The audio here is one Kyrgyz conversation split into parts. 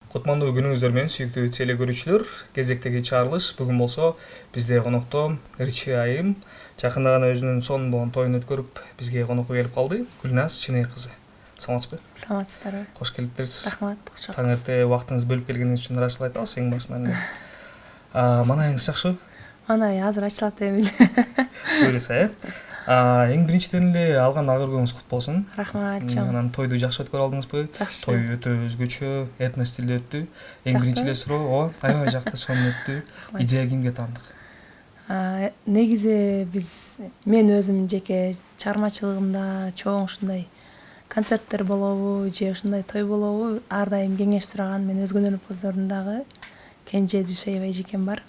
Кутмандуу күнүңүздөр менен сүйүктүү теле көрүүчүлөр. Кезектеги чыгарылыш бүгүн болсо бизде конокто Ричи айым жакында гана өзүнүн сонун болгон тоюн өткөрүп бизге конокко келип калды. Гүлназ Чынай кызы. Саламатсызбы? Саламатсыздарбы? Кош келиптирсиз. Рахмат, кош Таң келипсиз. эрте убактыңызды бөлүп келгениңиз үчүн ыраазычылык айтабыз эң башынан эле. Манайыңыз жакшыбы? Манай азыр ачылат эми. Буюрса, эң биринчиден эле алган ак өргөңүз кут болсун. Рахмат, чоң. Анан тойду жакшы өткөрө алдыңызбы? Жакшы. Той өтө өзгөчө, этно стилде өттү. Эң Жакты. биринчи эле суроо, ооба, аябай жакты, сонун өттү. Рахмат. Идея кимге таандык? Негизи мен өзүм жеке чыгармачылыгымда чоң ушундай концерттер болобу же ушундай той болобу ар дайым кеңеш сураган мен өзгөнүн поздорунун дагы Кенже Дүйшеева эжекем бар.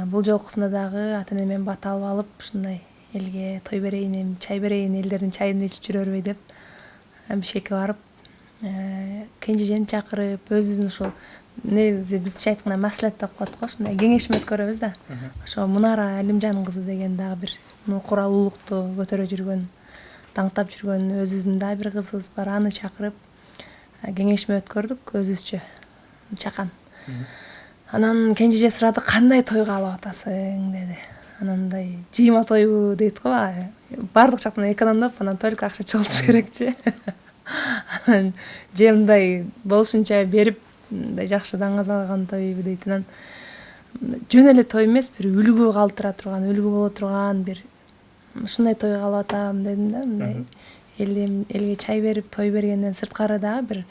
Бул жолкусунда дагы ата энемен бата алып ушундай элге той берейин, чай берейин, элдердин чайын ичип жүрөрбөй деп Бишкекке барып, Кенжежени чакырып, өзүбүздүн ушул негизи бизче айтканда маслихат деп коет го, ушундай кеңешме өткөрөбүз да. Ошо Мунара Алимжан кызы деген дагы бир куралуулукту көтөрө жүргөн, даңктап жүргөн өзүбүздүн дагы бир кызыбыз бар. Аны чакырып кеңешме өткөрдүк өзүбүзчө чакан. Анан Кенжеже сурады, кандай той каалап атасың деди. Анан мындай жыйма тойбу дейт го, баардык жактан экономдоп, анан только акча чогултуш керекчи. Анан же мындай болушунча берип, мындай жакшы даңгаз алган тойбу дейт. Анан жөн эле той эмес, бир үлгү калтыра турган, үлгү боло турган бир ушундай той каалап атам дедим да. Мындай элге чай берип, той бергенден сырткары дагы бир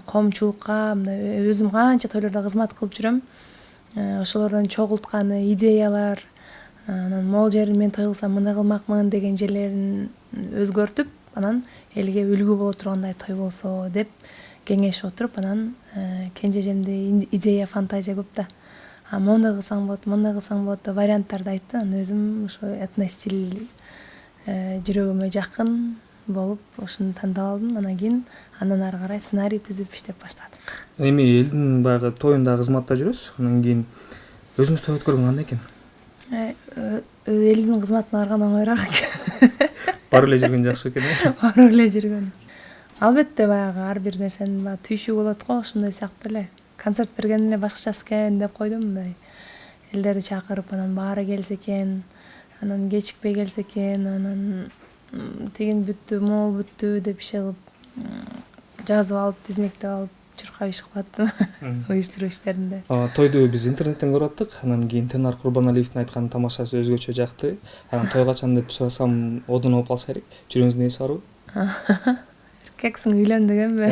коомчулукка, мындай өзүм канча тойлордо кызмат кылып жүрөм. Ошолордон чогултканы идеялар, анан могул жерин мен той кылсам мындай кылмакмын деген жерлерин өзгөртүп, анан элге үлгү боло тургандай той болсо деп кеңешип отуруп, анан Кенжежемде идея, фантазия көп да. Моундай кылсаң болот, мындай кылсаң болот деп варианттарды айтты. Анан өзүм ошо этно стиль жүрөгүмө жакын болуп, ошону тандап алдым. Андан ары карай сценарий түзүп иштеп баштадык. Эми элдин баягы тоюнда кызматта жүрөсүз. Анан кийин өзүңүз той өткөргөн кандай экен? Элдин кызматына барган оңоюраак экен. Барып эле жүргөн жакшы экен э? Барып эле жүргөн. Албетте баягы ар бир нерсенин түйшүгү болот го, ошондой сыяктуу эле. Концерт берген эле башкачасы экен деп койдум, мындай элдерди чакырып, анан баары келсе экен, анан кечикпей келсе экен, анан тигин бүттү, могул бүттү деп иши кылып жазып алып, тизмектеп алып, чуркап иш кылаттым уюштуруу иштеринде. Тойду биз интернеттен көрүп аттык. Анан кийин Тенар Курбаналиевдин айткан тамашасы өзгөчө жакты. Анан той качан деп сурасам, одон болуп калса керек. Жүрөгүңүздө нерсе барбы? Эркексиң, үйлөн дегенби?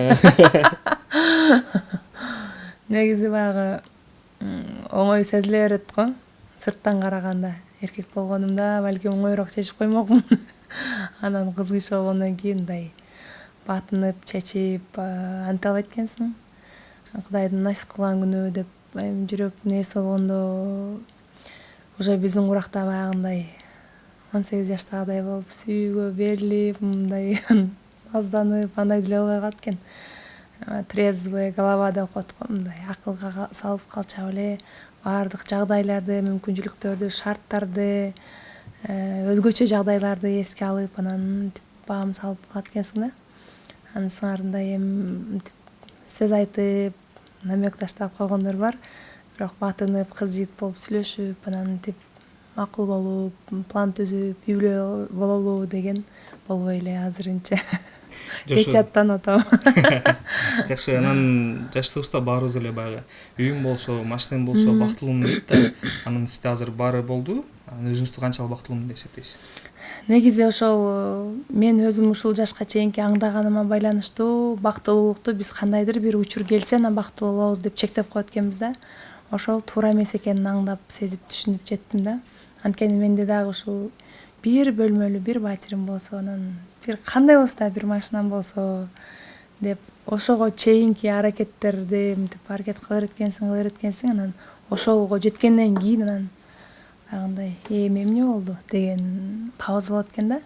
Негизи баягы оңой сезиле берет го. Сырттан караганда эркек болгонумда балким оңоюраак чечип коймокмун. Анан кыз киши болгондон кийин мындай батынып, чечип, анталап эткенсиң. Кудайдын насип кылган күнү деп жүрөк нерсе болгондо уже биздин куракта баягындай 18 жаштагыдай болуп, сүйүүгө берилип, мындай азданып, андай деле болбой калат экен. Трезвый голова деп коет го, мындай акылга салып калчак эле баардык жагдайларды, мүмкүнчүлүктөрдү, шарттарды, өзгөчө жагдайларды эске алып, анан баам салып калат экенсиң да. Анын сыңарында эми сөз айтып, намек таштап койгондор бар. Бирок батынып, кыз жигит болуп сүйлөшүп, анан макул болуп, план түзүп, үй бүлө бололу деген болбой эле азырынча. Этияттан атам. Жакшы, анан жаштыгыбызда баарыбыз эле баягы үйүм болсо, машинем болсо бактылуумун дейт да. Анан сизде азыр баары болду. Анан өзүңүздү канчалык бактылуумун деп эсептейсиз? Негизи ошол мен өзүм ушул жашка чейинки аңдаганыма байланыштуу бактылуулукту биз кандайдыр бир учур келсе анан бактылуу болобуз деп чектеп коет экенбиз да. Ошол туура эмес экенин аңдап, сезип, түшүнүп жеттим да. Анткени менде дагы ушул бир бөлмөлүү бир батирим болсо, анан бир кандай болсо да бир машинам болсо деп ошого чейинки аракеттерди мынтип аракет кылыр эткенсиң, анан ошого жеткенден кийин анан баягындай эмне болду деген пауза болот экен да.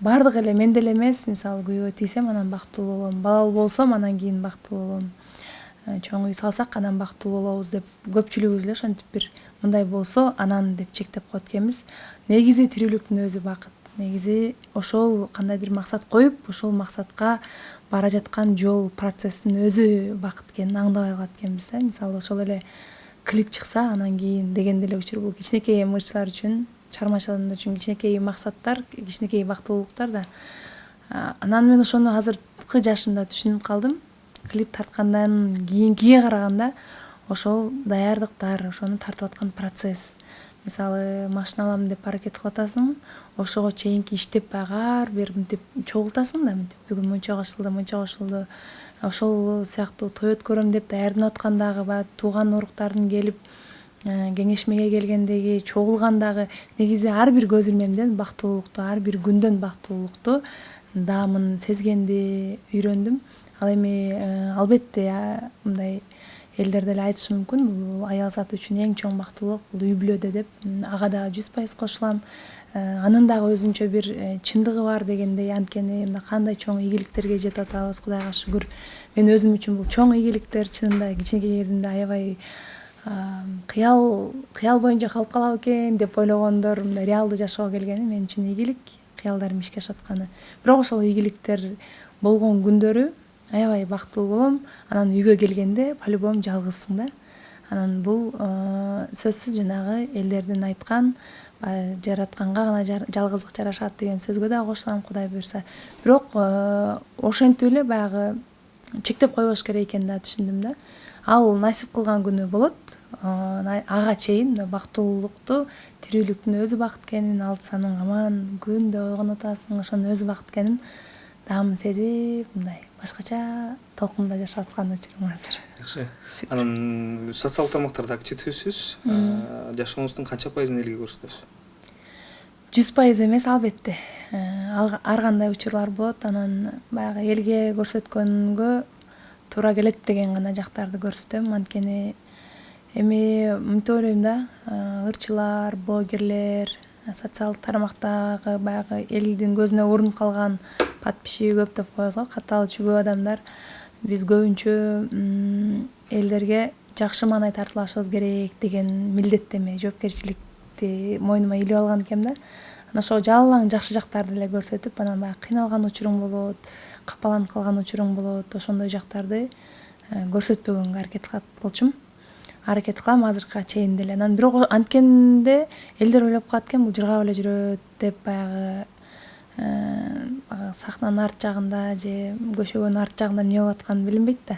Баардык эле менде эле эмес, мисалы күйгө тийсем анан бактылуу болом, балалуу болсом анан кийин бактылуу болом, чоң үй салсак анан бактылуу болобуз деп көпчүлүгүбүз эле ошентип бир мындай болсо анан деп чектеп коет экенбиз. Негизи тирүүлүктүн өзү бакыт. негизи ошол кандайдыр максат коюп, ошол максатка бара жаткан жол процесстин өзү бакыт экенин аңдабай калат экенбиз да. Мисалы ошол эле клип чыкса, анан кийин дегенде эле учур бул кичинекей ырчылар үчүн, чыгармачыл адамдар үчүн кичинекей максаттар, кичинекей бактылуулуктар да. Анан мен ошону азыркы жашымда түшүнүп калдым. Клип тарткандан кийинкиге караганда ошол даярдыктар, ошону тартып аткан процесс. Мисалы, машина алам деп аракет кылып атасың, ошого чейинки иштеп ар бир мынтип чогултасың да, мынтип бүгүн мынча кошулду. Ошол сыяктуу той өткөрөм деп даярданып аткандагы баягы тууган уруктардын келип кеңешмеге келгендеги, чогулгандагы негизи ар бир көз ирмемден бактылуулукту, ар бир күндөн бактылуулукту, даамын сезгенди үйрөндүм. Ал эми албетте мындай элдер деле айтышы мүмкүн, бул аял заты үчүн эң чоң бактылуулук бул үй бүлөдө деп. Ага дагы 100% кошулам. Анын дагы өзүнчө бир чындыгы бар дегендей, анткени мына кандай чоң ийгиликтерге жетип атабыз, Кудайга шүгүр. Мен өзүм үчүн бул чоң ийгиликтер, чынында кичинекей кезимде аябай кыял боюнча калып калабы экен деп ойлогондор, мындай реалдуу жашоого келгени мен үчүн ийгилик, кыялдарым ишке ашып атканы. Бирок ошол ийгиликтер болгон күндөрү аябай бактылуу болом. Анан үйгө келгенде по-любому жалгызсың да. Анан бул сөзсүз жанагы элдердин айткан жаратканга гана жалгыздык жарашат деген сөзгө да кошулам, Кудай буйрса. Бирок ошентип эле баягы чектеп койбош керек экенин да түшүндүм да. Ал насип кылган күнү болот. Ага чейин бактылуулукту, тирүүлүктүн өзү бакыт экенин, алтысанын аман күндө ойгонуп атасың, ошонун өзү бакыт экенин даамын сезип, мындай башкача толкунда жашап аткан учурум азыр. Жакшы. Анан социалдык тармактарда активдүүсүз. Жашооңуздун канча пайызын элге көрсөтөсүз? 100% эмес, албетте. Ар кандай учурлар болот. Анан баягы элге көрсөткөнгө туура келет деген гана жактарды көрсөтөм. Анткени эми мынтип ойлойм да, ырчылар, блогерлер, социалдык тармактагы баягы элдин көзүнө урунуп калган подписчиги көп деп коебуз го, катталуучу көп адамдар. Биз көбүнчө элдерге жакшы маанай тартуулашыбыз керек деген милдеттеме, жоопкерчиликти мойнума илип алган экенмин да. Анан ошол жалаң жакшы жактарды эле көрсөтүп, анан баягы кыйналган учуруң болот, капаланып калган учуруң болот, ошондой жактарды көрсөтпөгөнгө аракет кылат болчумун. Аракет кылам азыркыга чейин деле. Анан бирок анткенде элдер ойлоп калат экен, бул жыргап эле жүрөт деп, баягы сахнанын арт жагында же көшөгөнүн арт жагында эмне болуп атканы билинбейт да.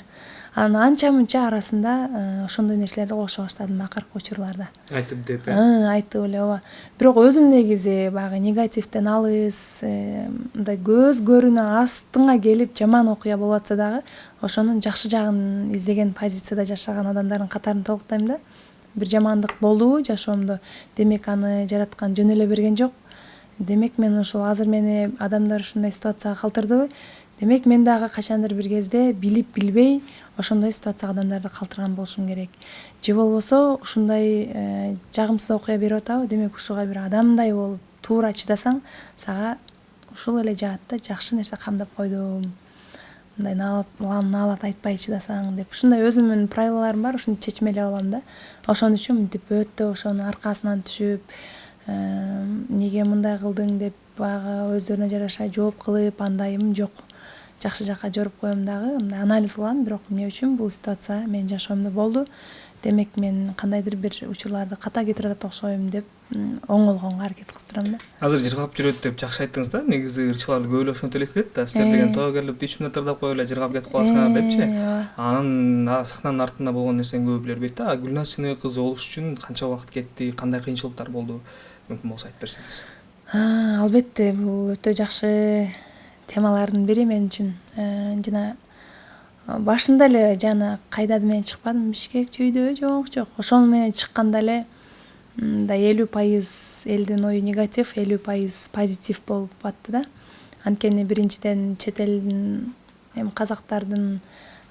Анан анча-мынча арасында ошондой нерселерди угуша баштадым акыркы учурларда. Айтып деп. Айтып эле, ооба. Бирок өзүм негизи баягы негативден алыс, мындай көз көрүүнө астыңа келип жаман окуя болуп атса дагы, ошонун жакшы жагын издеген позицияда жашаган адамдардын катарын толуктайм да. Бир жамандык болдубу жашоомдо, демек аны жараткан жөн эле берген жок. Демек мен ошол азыр мени адамдар ушундай ситуацияга калтырдыбы? Демек мен дагы качандыр бир кезде билип билбей ошондой ситуацияга адамдарды калтырган болушум керек. Же болбосо ушундай жагымсыз окуя берип атабы? Демек ушуга бир адамдай болуп туура чыдасаң, сага ушул эле жаатта жакшы нерсе камдап койдум. Мындай наалат айтпай чыдасаң деп. Ушундай өзүмдүн правилаларым бар, ушуну чечмелеп алам да. Ошон үчүн мынтип өтө ошонун аркасынан түшүп, неге мындай кылдың деп баягы өздөрүнө жараша жооп кылып андайым жок. Жакшы жакка жоруп коем дагы, мындай анализ кылам, бирок эмне үчүн бул ситуация менин жашоомдо болду? Демек мен кандайдыр бир учурларды ката кетирип атат окшойм деп оңолгонго аракет кылып турам да. Азыр жыргап жүрөт деп жакшы айттыңыз да. Негизи ырчыларды көп эле ошентип элестет да. Силер деген тоо келип 3 мүнөт тырдап коюп эле жыргап кетип каласыңар депчи. Анын сахнанын артында болгон нерсени көп билбейт да. Гүлназ Чыныбек кызы болуш үчүн канча убакыт кетти, кандай кыйынчылыктар болду? Мүмкүн болсо айтып берсеңиз. Албетте, бул өтө жакшы темалардын бири мен үчүн. Жана башында эле жана кайдады менен чыкпадым, Бишкек чүйдө жок. Ошону менен чыкканда эле мындай 50% элдин ою негатив, 50% позитив болуп атты да. Анткени биринчиден чет элдин эми казактардын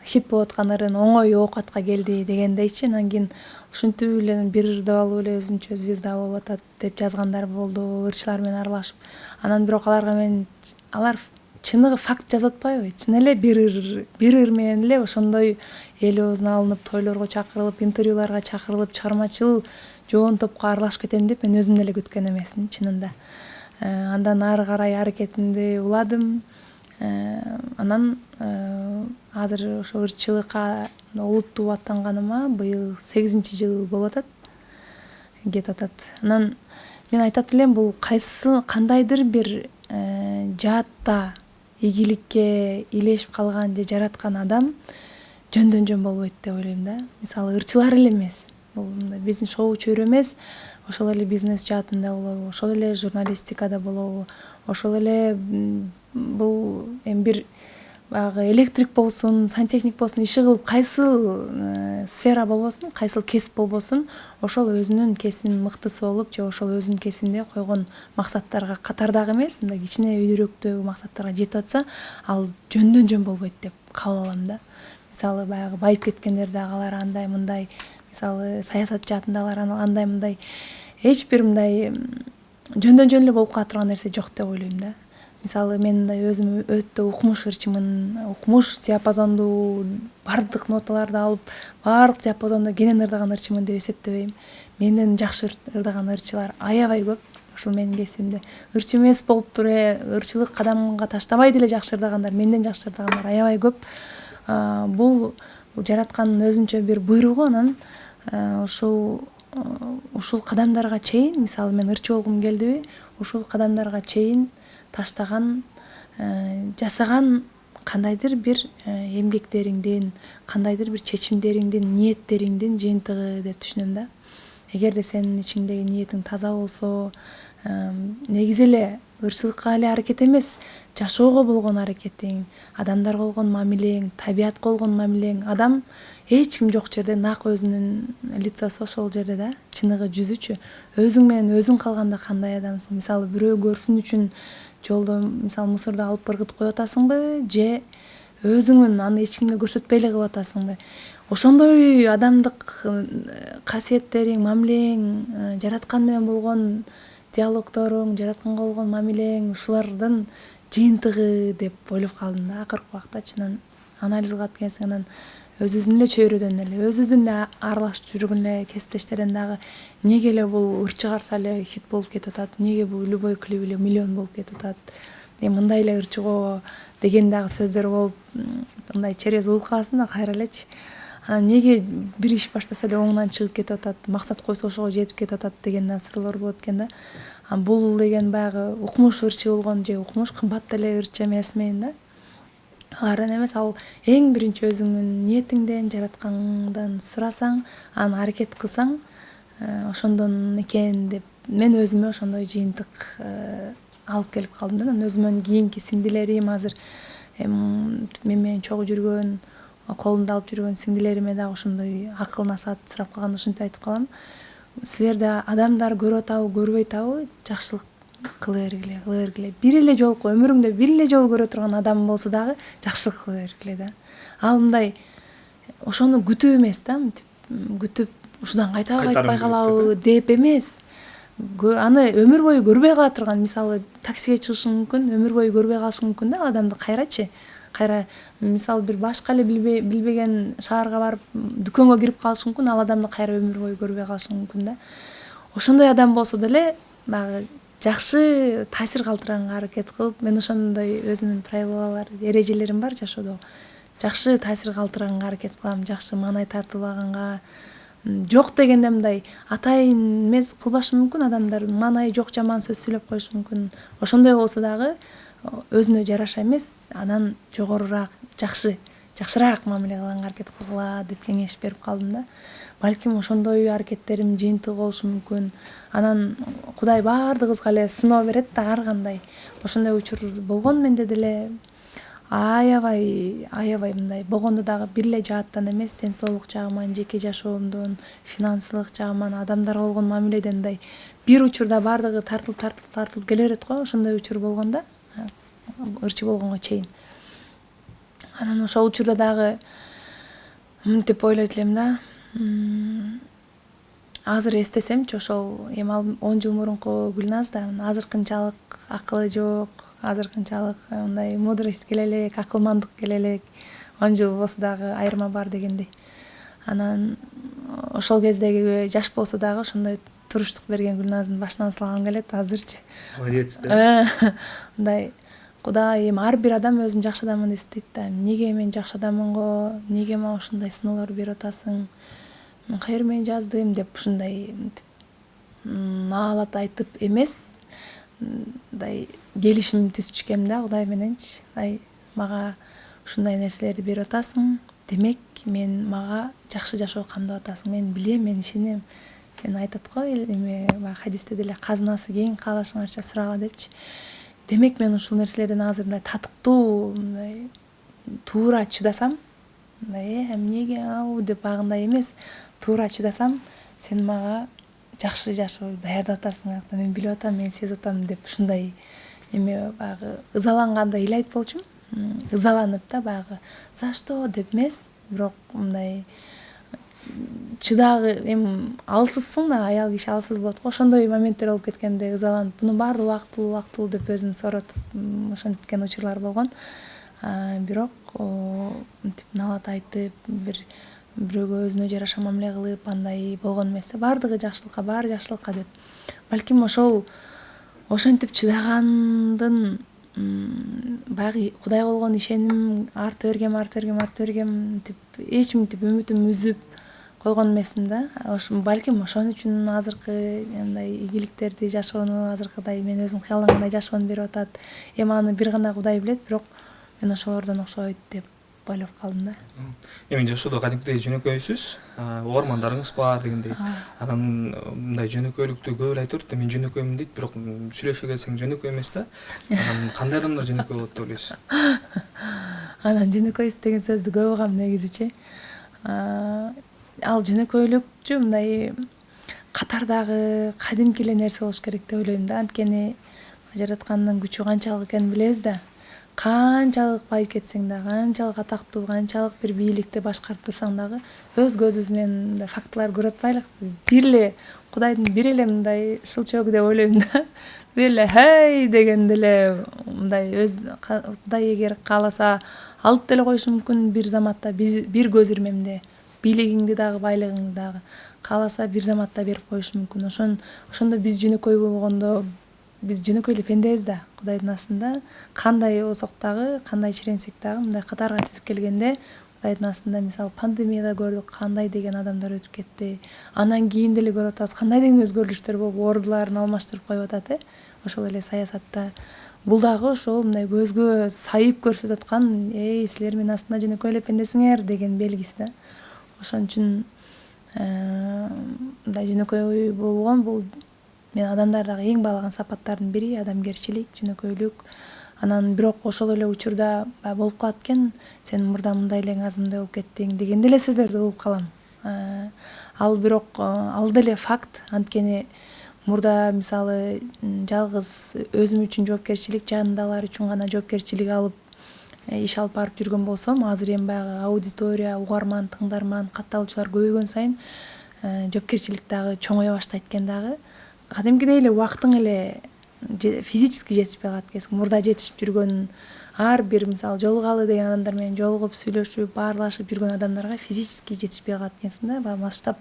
хит болуп аткан ырын оңой оокатка келди дегендейчи. Анан кийин ушинтип эле бир ырда алып эле өзүнчө звезда болуп атат деп жазгандар болду, ырчылар менен аралашып. Анан бирок алар чыныгы факт жазып атпайбы? Чын эле бир ыр менен эле ошондой эл оозуна алынып, тойлорго чакырылып, интервьюларга чакырылып, чыгармачыл жоон топко аралашып кетем деп мен өзүм деле күткөн эмесмин чынында. Андан ары карай аракетимди уладым. Анан азыр ошо ырчылыкка олуттуу аттанганыма быйыл 8-жыл болуп атат, кетип атат. Анан мен айтат элем, бул кандайдыр бир жаатта ийгиликке илешип калган же жараткан адам жөндөн жөн болбойт деп ойлойм да. Мисалы ырчылар эле эмес, бул биздин шоу чөйрө эмес, ошол эле бизнес жаатында болобу, ошол эле журналистикада болобу, ошол эле бул эми бир баягы электрик болсун, сантехник болсун, иши кылып кайсыл сфера болбосун, кайсыл кесип болбосун, ошол өзүнүн кесибинин мыктысы болуп же ошол өзүнүн кесибинде койгон максаттарга катардагы эмес, мындай кичине өйдөрөөктөгү максаттарга жетип атса, ал жөндөн жөн болбойт деп кабыл алам да. Мисалы баягы байып кеткендер дагы алар андай мындай, мисалы саясат жаатындагылар андай мындай эч бир мындай жөндөн жөн эле болуп кала турган нерсе жок деп ойлойм да. Мисалы мен мындай өзүм өтө укмуш ырчымын, укмуш диапазондуу бардык ноталарды алып, баардык диапазондо кенен ырдаган ырчымын деп эсептебейм. Менден жакшы ырдаган ырчылар аябай көп. Ушул менин кесибимде ырчы эмес болуп туруп ырчылык кадамга таштабай деле жакшы ырдагандар, менден жакшы ырдагандар аябай көп. Бул жараткандын өзүнчө бир буйругу. Анан ушул кадамдарга чейин, мисалы мен ырчы болгум келдиби, ушул кадамдарга чейин таштаган, жасаган кандайдыр бир эмгектериңдин, кандайдыр бир чечимдериңдин, ниеттериңдин жыйынтыгы деп түшүнөм да. Эгерде сенин ичиңдеги ниетиң таза болсо, негизи эле ырчылыкка эле аракет эмес, жашоого болгон аракетиң, адамдарга болгон мамилең, табиятка болгон мамилең, адам эч ким жок жерде нак өзүнүн лицосу ошол жерде да, чыныгы жүзүчү. Өзүң менен өзүң калганда кандай адамсың? Мисалы бирөө көрсүн үчүн жолдо мисалы мусорду алып ыргытып коюп атасыңбы, же өзүңүн аны эч кимге көрсөтпөй эле кылып атасыңбы? Ошондой адамдык касиеттериң, мамилең, жараткан менен болгон диалогторуң, жаратканга болгон мамилең, ушулардын жыйынтыгы деп ойлоп калдым да акыркы убактачы. Анан анализ кылат экенсиң, анан өзүбүздүн эле чөйрөдөн эле, өзүбүздүн эле аралашып жүргөн эле кесиптештерден дагы эмнеге эле бул ыр чыгарса эле хит болуп кетип атат, эмнеге бул любой клип эле миллион болуп кетип атат, мындай эле ырчыгоо деген дагы сөздөр болуп, мындай через угуп каласың да кайра элечи. Анан эмнеге бир иш баштаса эле оңунан чыгып кетип атат, максат койсо ошого жетип кетип атат деген да суроолор болот экен да. Бул деген баягы укмуш ырчы болгон же укмуш кымбат деле ырчы эмес мен да. Алардан эмес, ал эң биринчи өзүңдүн ниетиңден, жараткандан сурасаң, аны аракет кылсаң, ошондон экен деп мен өзүмө ошондой жыйынтык алып келип калдым да. Анан өзүмөн кийинки сиңдилерим, азыр мен менен чогуу жүргөн, колумда алып жүргөн сиңдилериме дагы ошондой акыл насаат сурап калганда ушинтип айтып калам: силерде адамдар көрүп атабы, көрбөй атабы, жакшылык кыла бергиле. Бир эле жолку өмүрүңдө бир эле жолу көрө турган адам болсо дагы жакшылык кыла бергиле да. Ал мындай ошону күтүп эмес да, күтүп ушудан кайтабы кайтпай калабы деп эмес. Аны өмүр бою көрбөй кала турган, мисалы таксиге чыгышың мүмкүн, өмүр бою көрбөй калышың мүмкүн да, адамды кайра мисалы бир башка эле билбеген шаарга барып дүкөнгө кирип калышың мүмкүн, ал адамды кайра өмүр бою көрбөй калышың мүмкүн да. Ошондой адам болсо деле баягы жакшы таасир калтырганга аракет кылып, мен ошондой өзүмдүн правилалар, эрежелерим бар жашоодо. Жакшы таасир калтырганга аракет кылам, жакшы маанай тартылганга. Жок дегенде мындай атайын эмес кылбашы мүмкүн, адамдар маанайы жок жаман сөз сүйлөп коюшу мүмкүн. Ошондой болсо дагы өзүнө жараша эмес, анан жогорураак, жакшыраак мамиле кылганга аракет кылгыла деп кеңеш берип калдым да. Балким ошондой аракеттерим жыйынтыгы болушу мүмкүн. Анан Кудай баардыгыбызга эле сыноо берет да, ар кандай. Ошондой учур болгон менде деле аябай мындай болгондо дагы бир эле жааттан эмес, ден соолук жагыман, жеке жашоомдон, финансылык жагыман, адамдарга болгон мамиледен мындай бир учурда баардыгы тартылып келе берет го. Ошондой учур болгондо, ырчы болгонго чейин. Анан ошол учурда дагы мынтип ойлойт элем да. Азыр эстесемчи, ошол эми 10 жыл мурунку Гүлназ да азыркынчалык акылы жок, азыркынчалык мындай мудрость келе элек, акылмандык келе элек, 10 жыл болсо дагы айырма бар дегендей. Анан ошол кездеги жаш болсо дагы ошондой туруштук берген Гүлназдын башынан салгым келет азырчы. Молодец да. Мындай Кудай эми ар бир адам өзүн жакшы адаммын деп эстейт да. Эмнеге мен жакшы адаммынго, эмнеге мага ушундай сыноолор берип атасың? Мен кайер менен жаздым деп ушундай наалат айтып эмес, мындай келишим түзүшкөм да Кудай мененчи. Мага ушундай нерселерди берип атасың. Демек, мага жакшы жашоо камдап атасың. Мен билем, мен ишенем. Сен айтат го эми хадисте деле казынасы кең, каалашыңарча сурага депчи. Демек, мен ушул нерселерден азыр мындай татыктуу, мындай туура чыдасам, мындай эмнеге ау деп багындай эмес, туура чыдасам, сен мага жакшы жашоо даярдап атасың. Мен билип атам, мен сезип атам деп ушундай эме баягы ызалангандай эле айтып болчумун. Ызаланып да баягы за что деп эмес, бирок мындай чыдагы эми алсызсың да, аял киши алсыз болот го, ошондой моменттер болуп кеткенде ызаланып, бунун баардыгы убактылуу деп өзүм сооротуп ошенткен учурлар болгон. Бирок мынтип наалат айтып, бирөөгө өзүнө жараша мамиле кылып, андай болгон эмес. Баардыгы жакшылыкка, баары жакшылыкка деп. Балким ошентип чыдагандын баягы Кудайга болгон ишеним арта бергем, тип эч мынтип үмүтүм үзүп койгон эмесмин да. Балким ошон үчүн азыркы мындай ийгиликтерди жашоону, азыркыдай мен өзүм кыялдагандай жашоону берип атат. Эми аны бир гана Кудай билет, бирок мен ошолордон окшойт деп ойлоп калдым да. Эми жашоодо кадимкидей жөнөкөйсүз, угармандарыңыз бар дегендей. Анан мындай жөнөкөйлүктү көп эле айтып атат, мен жөнөкөймүн дейт, бирок сүйлөшө келсең жөнөкөй эмес да. Анан кандай адамдар жөнөкөй болот деп ойлойсуз? Анан жөнөкөйсүз деген сөздү көп угам негизичи. Ал жөнөкөйлүкчү мындай катардагы кадимки эле нерсе болуш керек деп ойлойм да. Анткени жараткандын күчү канчалык экенин билебиз да. Канчалык байып кетсең да, канчалык атактуу, канчалык бир бийликти башкарып турсаң дагы, өз көзүбүз менен фактылар көрүп атпайлык. Бир эле Кудайдын бир эле мындай шылчоогу деп ойлойм да. Бир эле хей дегенде эле мындай Кудай эгер кааласа алып деле коюшу мүмкүн бир заматта, бир көз ирмемде. Бийлигиңди дагы, байлыгыңды дагы кааласа бир заматта берип коюшу мүмкүн. Ошондо биз жөнөкөй болгондо, биз жөнөкөй эле пендебиз да. Кудайдын астында кандай болсок дагы, кандай чиренсек дагы, мындай катарга тизип келгенде Кудайдын астында мисалы пандемияда көрдүк, кандай деген адамдар өтүп кетти. Анан кийин деле көрүп атабыз, кандай деген өзгөрүлүштөр болуп, ордуларын алмаштырып коюп атат, ошол эле саясатта. Бул дагы ошол мындай көзгө сайып көрсөтүп аткан, силер менин астында жөнөкөй эле пендесиңер деген белгиси да. Ошон үчүн мындай жөнөкөй болгон бул мен адамдардагы эң баалаган сапаттардын бири адамгерчилик, жөнөкөйлүк. Анан бирок ошол эле учурда болуп калат экен, сен мурда мындай элең, азыр мындай болуп кеттиң деген деле сөздөрдү угуп калам. Ал бирок ал деле факт. Анткени мурда мисалы жалгыз өзүм үчүн жоопкерчилик, жанындагылар үчүн гана жоопкерчилик алып иш алып барып жүргөн болсом, азыр эми баягы аудитория, угарман, тыңдарман, катталуучулар көбөйгөн сайын жоопкерчилик дагы чоңое баштайт экен дагы. Кадимкидей эле убактың эле физически жетишпей калат экенсиң. Мурда жетишип жүргөн ар бир мисалы жолугалы деген адамдар менен жолугуп, сүйлөшүп, баарлашып жүргөн адамдарга физически жетишпей калат экенсиң да. Баягы масштаб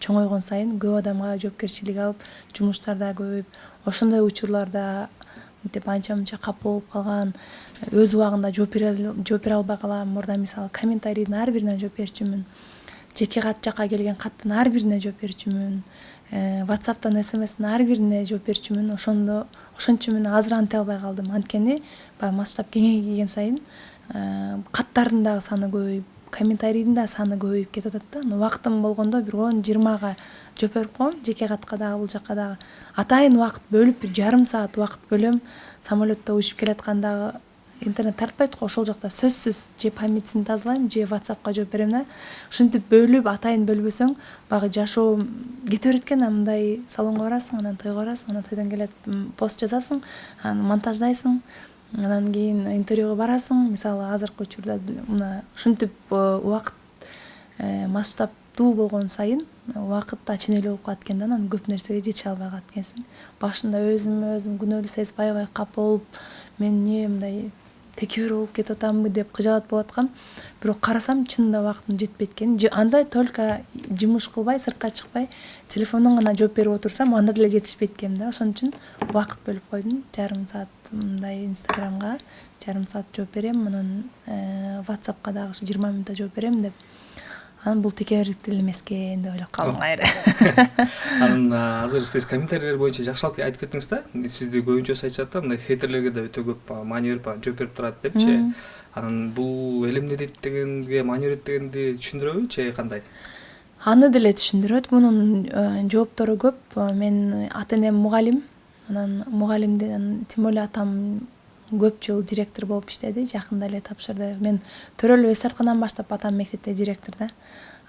чоңойгон сайын көп адамга жоопкерчилик алып, жумуштар да көбөйүп, ошондой учурларда мынтип анча-мынча кап болуп калган, өз убагында жооп бере албай калам. Мурда мисалы комментарийдин ар бирине жооп берчүмүн. Жеке кат жакка келген каттын ар бирине жооп берчүмүн. WhatsApp'тан SMS-тин ар бирине жооп берчүмүн. Ошончо мен азыр анте албай калдым. Анткени баягы масштаб кеңейген сайын каттардын дагы саны көбөйүп, комментарийдин да саны көбөйүп кетип атат да. Убактым болгондо бир 10-20га жооп берип коем, жеке катка дагы, бул жакка дагы. Атайын убакыт бөлүп, бир жарым саат убакыт бөлөм. Самолетто учуп келаткандагы интернет тартпайт го, ошол жакта сөзсүз же памятин тазалайм, же WhatsApp'ка жооп берем да. Ушинтип бөлүп, атайын бөлбөсөң, багы жашоо кете берет экен. Мындай салонго барасың, анан тойго барасың, анан тойдон келет пост жазасың, анан монтаждайсың, анан кийин интервьюга барасың. Мисалы азыркы учурда мына ушинтип убакыт масштабтуу болгон сайын убакыт ачынелүү болуп калат экен да, анан көп нерсеге жетише албай калат экенсиң. Башында өзүм күнөөлүү сезип аябай капа болуп, мен эмне мындай текебер болуп кетип атамбы деп кыжаат болуп аткам. Бирок карасам чынында убактым жетпейт экен. Анда только жумуш кылбай, сыртка чыкпай, телефондон гана жооп берип отурсам, анда деле жетишпейт экен да. Ошон үчүн убакыт бөлүп койдум. Жарым саат мындай Инстаграмга жарым саат жооп берем, анан WhatsAppка дагы 20 мүнөттө жооп берем деп. Анан бул текебердик эле экен деп ойлоп калдым кайра. Анан азыр сиз комментарийлер боюнча жакшылап айтып кеттиңиз да. Сизди көбүнчөсү айтышат да, мындай хейтерлерге да өтө көп маани берип жооп берип турат депчи. Анан бул эл эмне дейт дегенге маани берет дегенди түшүндүрөбү кандай? Аны деле түшүндүрөт. Мунун жооптору көп. Мен ата-энем мугалим. Анан мугалимден тем более атам көп жыл директор болуп иштеди, жакында эле тапшырды. Мен төрөлүп эсарткадан баштап атам мектепте директор да.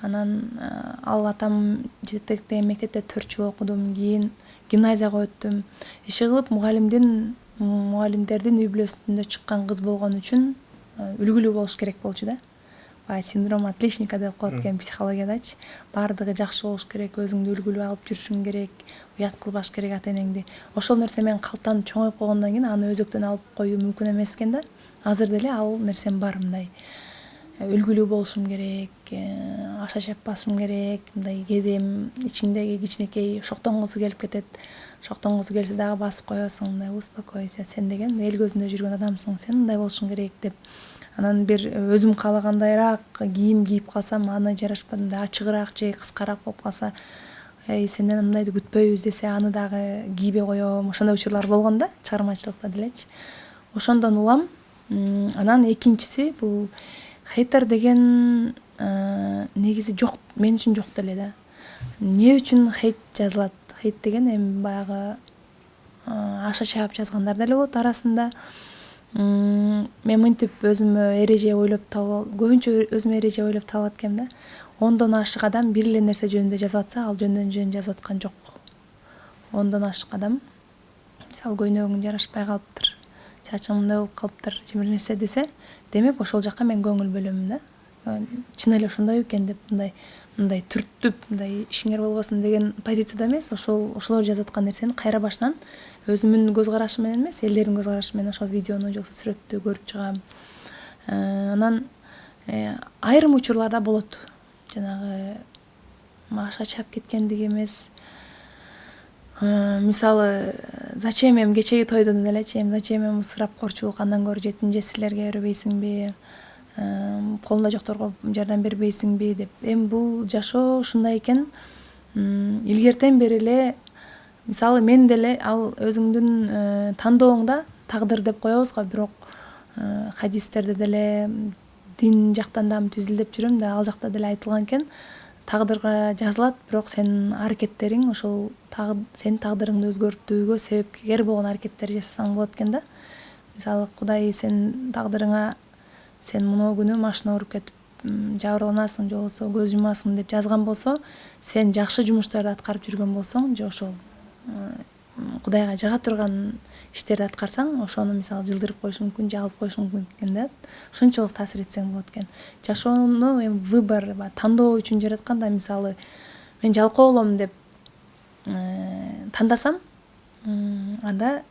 Анан ал атам жетектеген мектепте 4 жыл окудум, кийин гимназияга өттүм. Иши кылып мугалимдердин үй бүлөсүндө чыккан кыз болгон үчүн үлгүлүү болуш керек болчу да. Баягы синдром отличника деп коет экен психологиядачы. Баардыгы жакшы болуш керек, өзүңдү үлгүлүү алып жүрүшүң керек, уят кылбаш керек ата-энеңди. Ошол нерсе мен калктанып чоңоюп койгондон кийин аны өзөктөн алып коюу мүмкүн эмес экен да. Азыр деле ал нерсем бар, мындай үлгүлүү болушум керек, аша чаппашым керек, мындай кедем, ичиңдеги кичинекей шоктонгусу келип кетет. Шоктонгусу келсе дагы басып коесуң, мындай успокойся, сен деген эл көзүндө жүргөн адамсың, сен мындай болушуң керек деп. Анан бир өзүм каалагандайраак кийим кийип калсам, аны жарашпады, мындай ачыгыраак же кыскараак болуп калса, сенден мындайды күтпөйбүз десе, аны дагы кийбей коем. Ошондой учурлар болгон да, чыгармачылыкта делечи. Ошондон улам. Анан экинчиси бул хейтер деген негизи жок, мен үчүн жок деле да. Эмне үчүн хейт жазылат? Хейт деген эми баягы аша чаап жазгандар деле болот арасында. Мен мынтип өзүмө эреже ойлоп көбүнчө өзүмө эреже ойлоп таап аткем да. 10дон ашык адам бир эле нерсе жөнүндө жазып атса, ал жөндөн жөн жазып аткан жок. 10дон ашык адам мисалы көйнөгүң жарашпай калыптыр, чачың мындай болуп калыптыр, же бир нерсе десе, демек ошол жакка мен көңүл бөлөмүн да. Чын эле ошондой экен деп мындай түрттүп, мындай ишиңер болбосун деген позицияда эмес, ошолор жазып аткан нерсени кайра башынан өзүмдүн көз карашым менен эмес, элдердин көз карашы менен ошол видеону же сүрөттү көрүп чыгам. Анан айрым учурларда болот. Жанагы аша чаап кеткендиги эмес. Мисалы, зачем эми кечеги тойдо делечи, зачем эми ысырапкорчулук, андан көрө жетим жесирлерге бербейсиңби, колунда жокторго жардам бербейсиңби деп. Эми бул жашоо ушундай экен. Илгертен бери эле мисалы мен деле ал өзүңдүн тандооңда тагдыр деп коебуз го, бирок хадистерде деле дин жактан да түзүлдөп жүрөм да, ал жакта деле айтылган экен. Тагдырга жазылат, бирок сенин аракеттериң ошол сенин тагдырыңды өзгөртүүгө себепкер болгон аракеттерди жасасаң болот экен да. Мисалы Кудай сенин тагдырыңа сен мына күнү машина уруп кетип жабырланасың, же болбосо көз жумасың деп жазган болсо, сен жакшы жумуштарды аткарып жүргөн болсоң, же ошол Кудайга жага турган иштерди аткарсаң, ошону мисалы жылдырып коюш мүмкүн, же алып коюш мүмкүн экен да. Ошончолук таасир этсең болот экен. Жашоону эми выбор, тандоо үчүн жаратканда, мисалы мен жалкоо болом деп тандасам, анда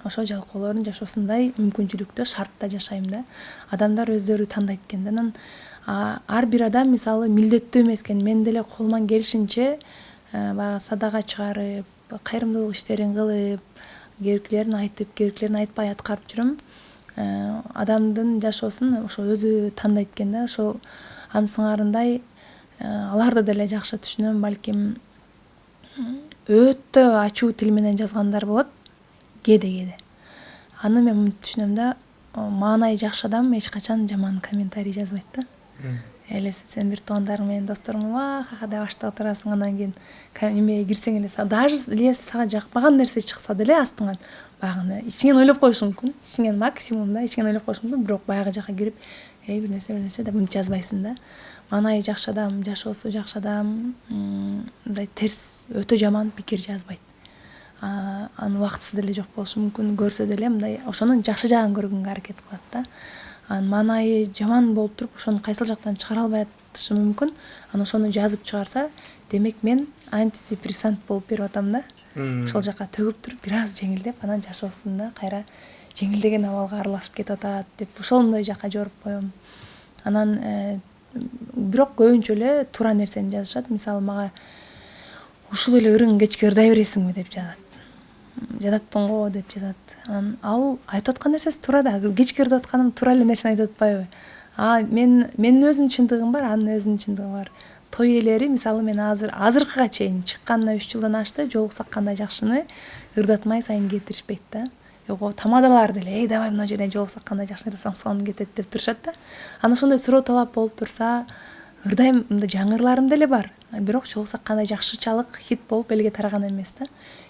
ошо жалкоолордун жашоосундай мүмкүнчүлүктө, шартта жашайм да. Адамдар өздөрү тандайт экен да. Анан ар бир адам мисалы милдеттүү эмес экен. Мен деле колуман келишинче баягы садака чыгарып, кайрымдуулук иштерин кылып, керектүүлөрүн айтып, керектүүлөрүн айтпай аткарып жүрөм. Адамдын жашоосун ошо өзү тандайт экен да. Ошол анын сыңарындай аларды деле жакшы түшүнөм. Балким өтө ачуу тил менен жазгандар болот, кээде. Аны мен түшүнөм да, маанайы жакшы адам эч качан жаман комментарий жазбайт да. Эле сен бир туугандарың менен досторуң ха деп баштап турасың, анан кийин эмеге кирсең эле, даже эле сага жакпаган нерсе чыкса деле астыңан баягы ичиңен ойлоп коюш мүмкүн. Ичиңен максимум да, ичиңен ойлоп коюш мүмкүн, бирок баягы жака кирип, бир нерсе деп мынтип жазбайсың да. Маанайы жакшы адам, жашоосу жакшы адам мындай терс, өтө жаман пикир жазбайт. Аны убактысы деле жок болушу мүмкүн, көрсө деле мындай ошонун жакшы жагын көргөнгө аракет кылат да. Анын маанайы жаман болуп туруп, ошону кайсыл жактан чыгара албай атышы мүмкүн. Анан ошону жазып чыгарса, демек мен антидепрессант болуп берип атам да. Ошол жака төгүп туруп, бир аз жеңилдеп, анан жашоосунда кайра жеңилдеген абалга аралашып кетип атат деп ошондой жакка жоруп коем. Анан бирок көбүнчө эле туура нерсени жазышат. Мисалы мага ушул эле ырың кечке ырдай бересиңби деп жазат. Жататтың го деп жазат. Анан ал айтып аткан нерсеси туура да. Кечке ырдап атканым туура эле нерсени айтып атпайбы? Менин өзүмдүн чындыгым бар, анын өзүнүн чындыгы бар. Той ээлери мисалы мен азыркыга чейин чыкканына 3 жылдан ашты, жолуксак кандай жакшыны ырдатмай сайын кетиришпейт да. Тамадалар деле, давай мына жерден жолуксак кандай жакшы ырдасаң сонун кетет деп турушат да. Анан ошондой суроо талап болуп турса, ырдайм, мындай жаңы ырларым деле бар. Бирок жолуксак кандай жакшычалык хит болуп элге тараган эмес да.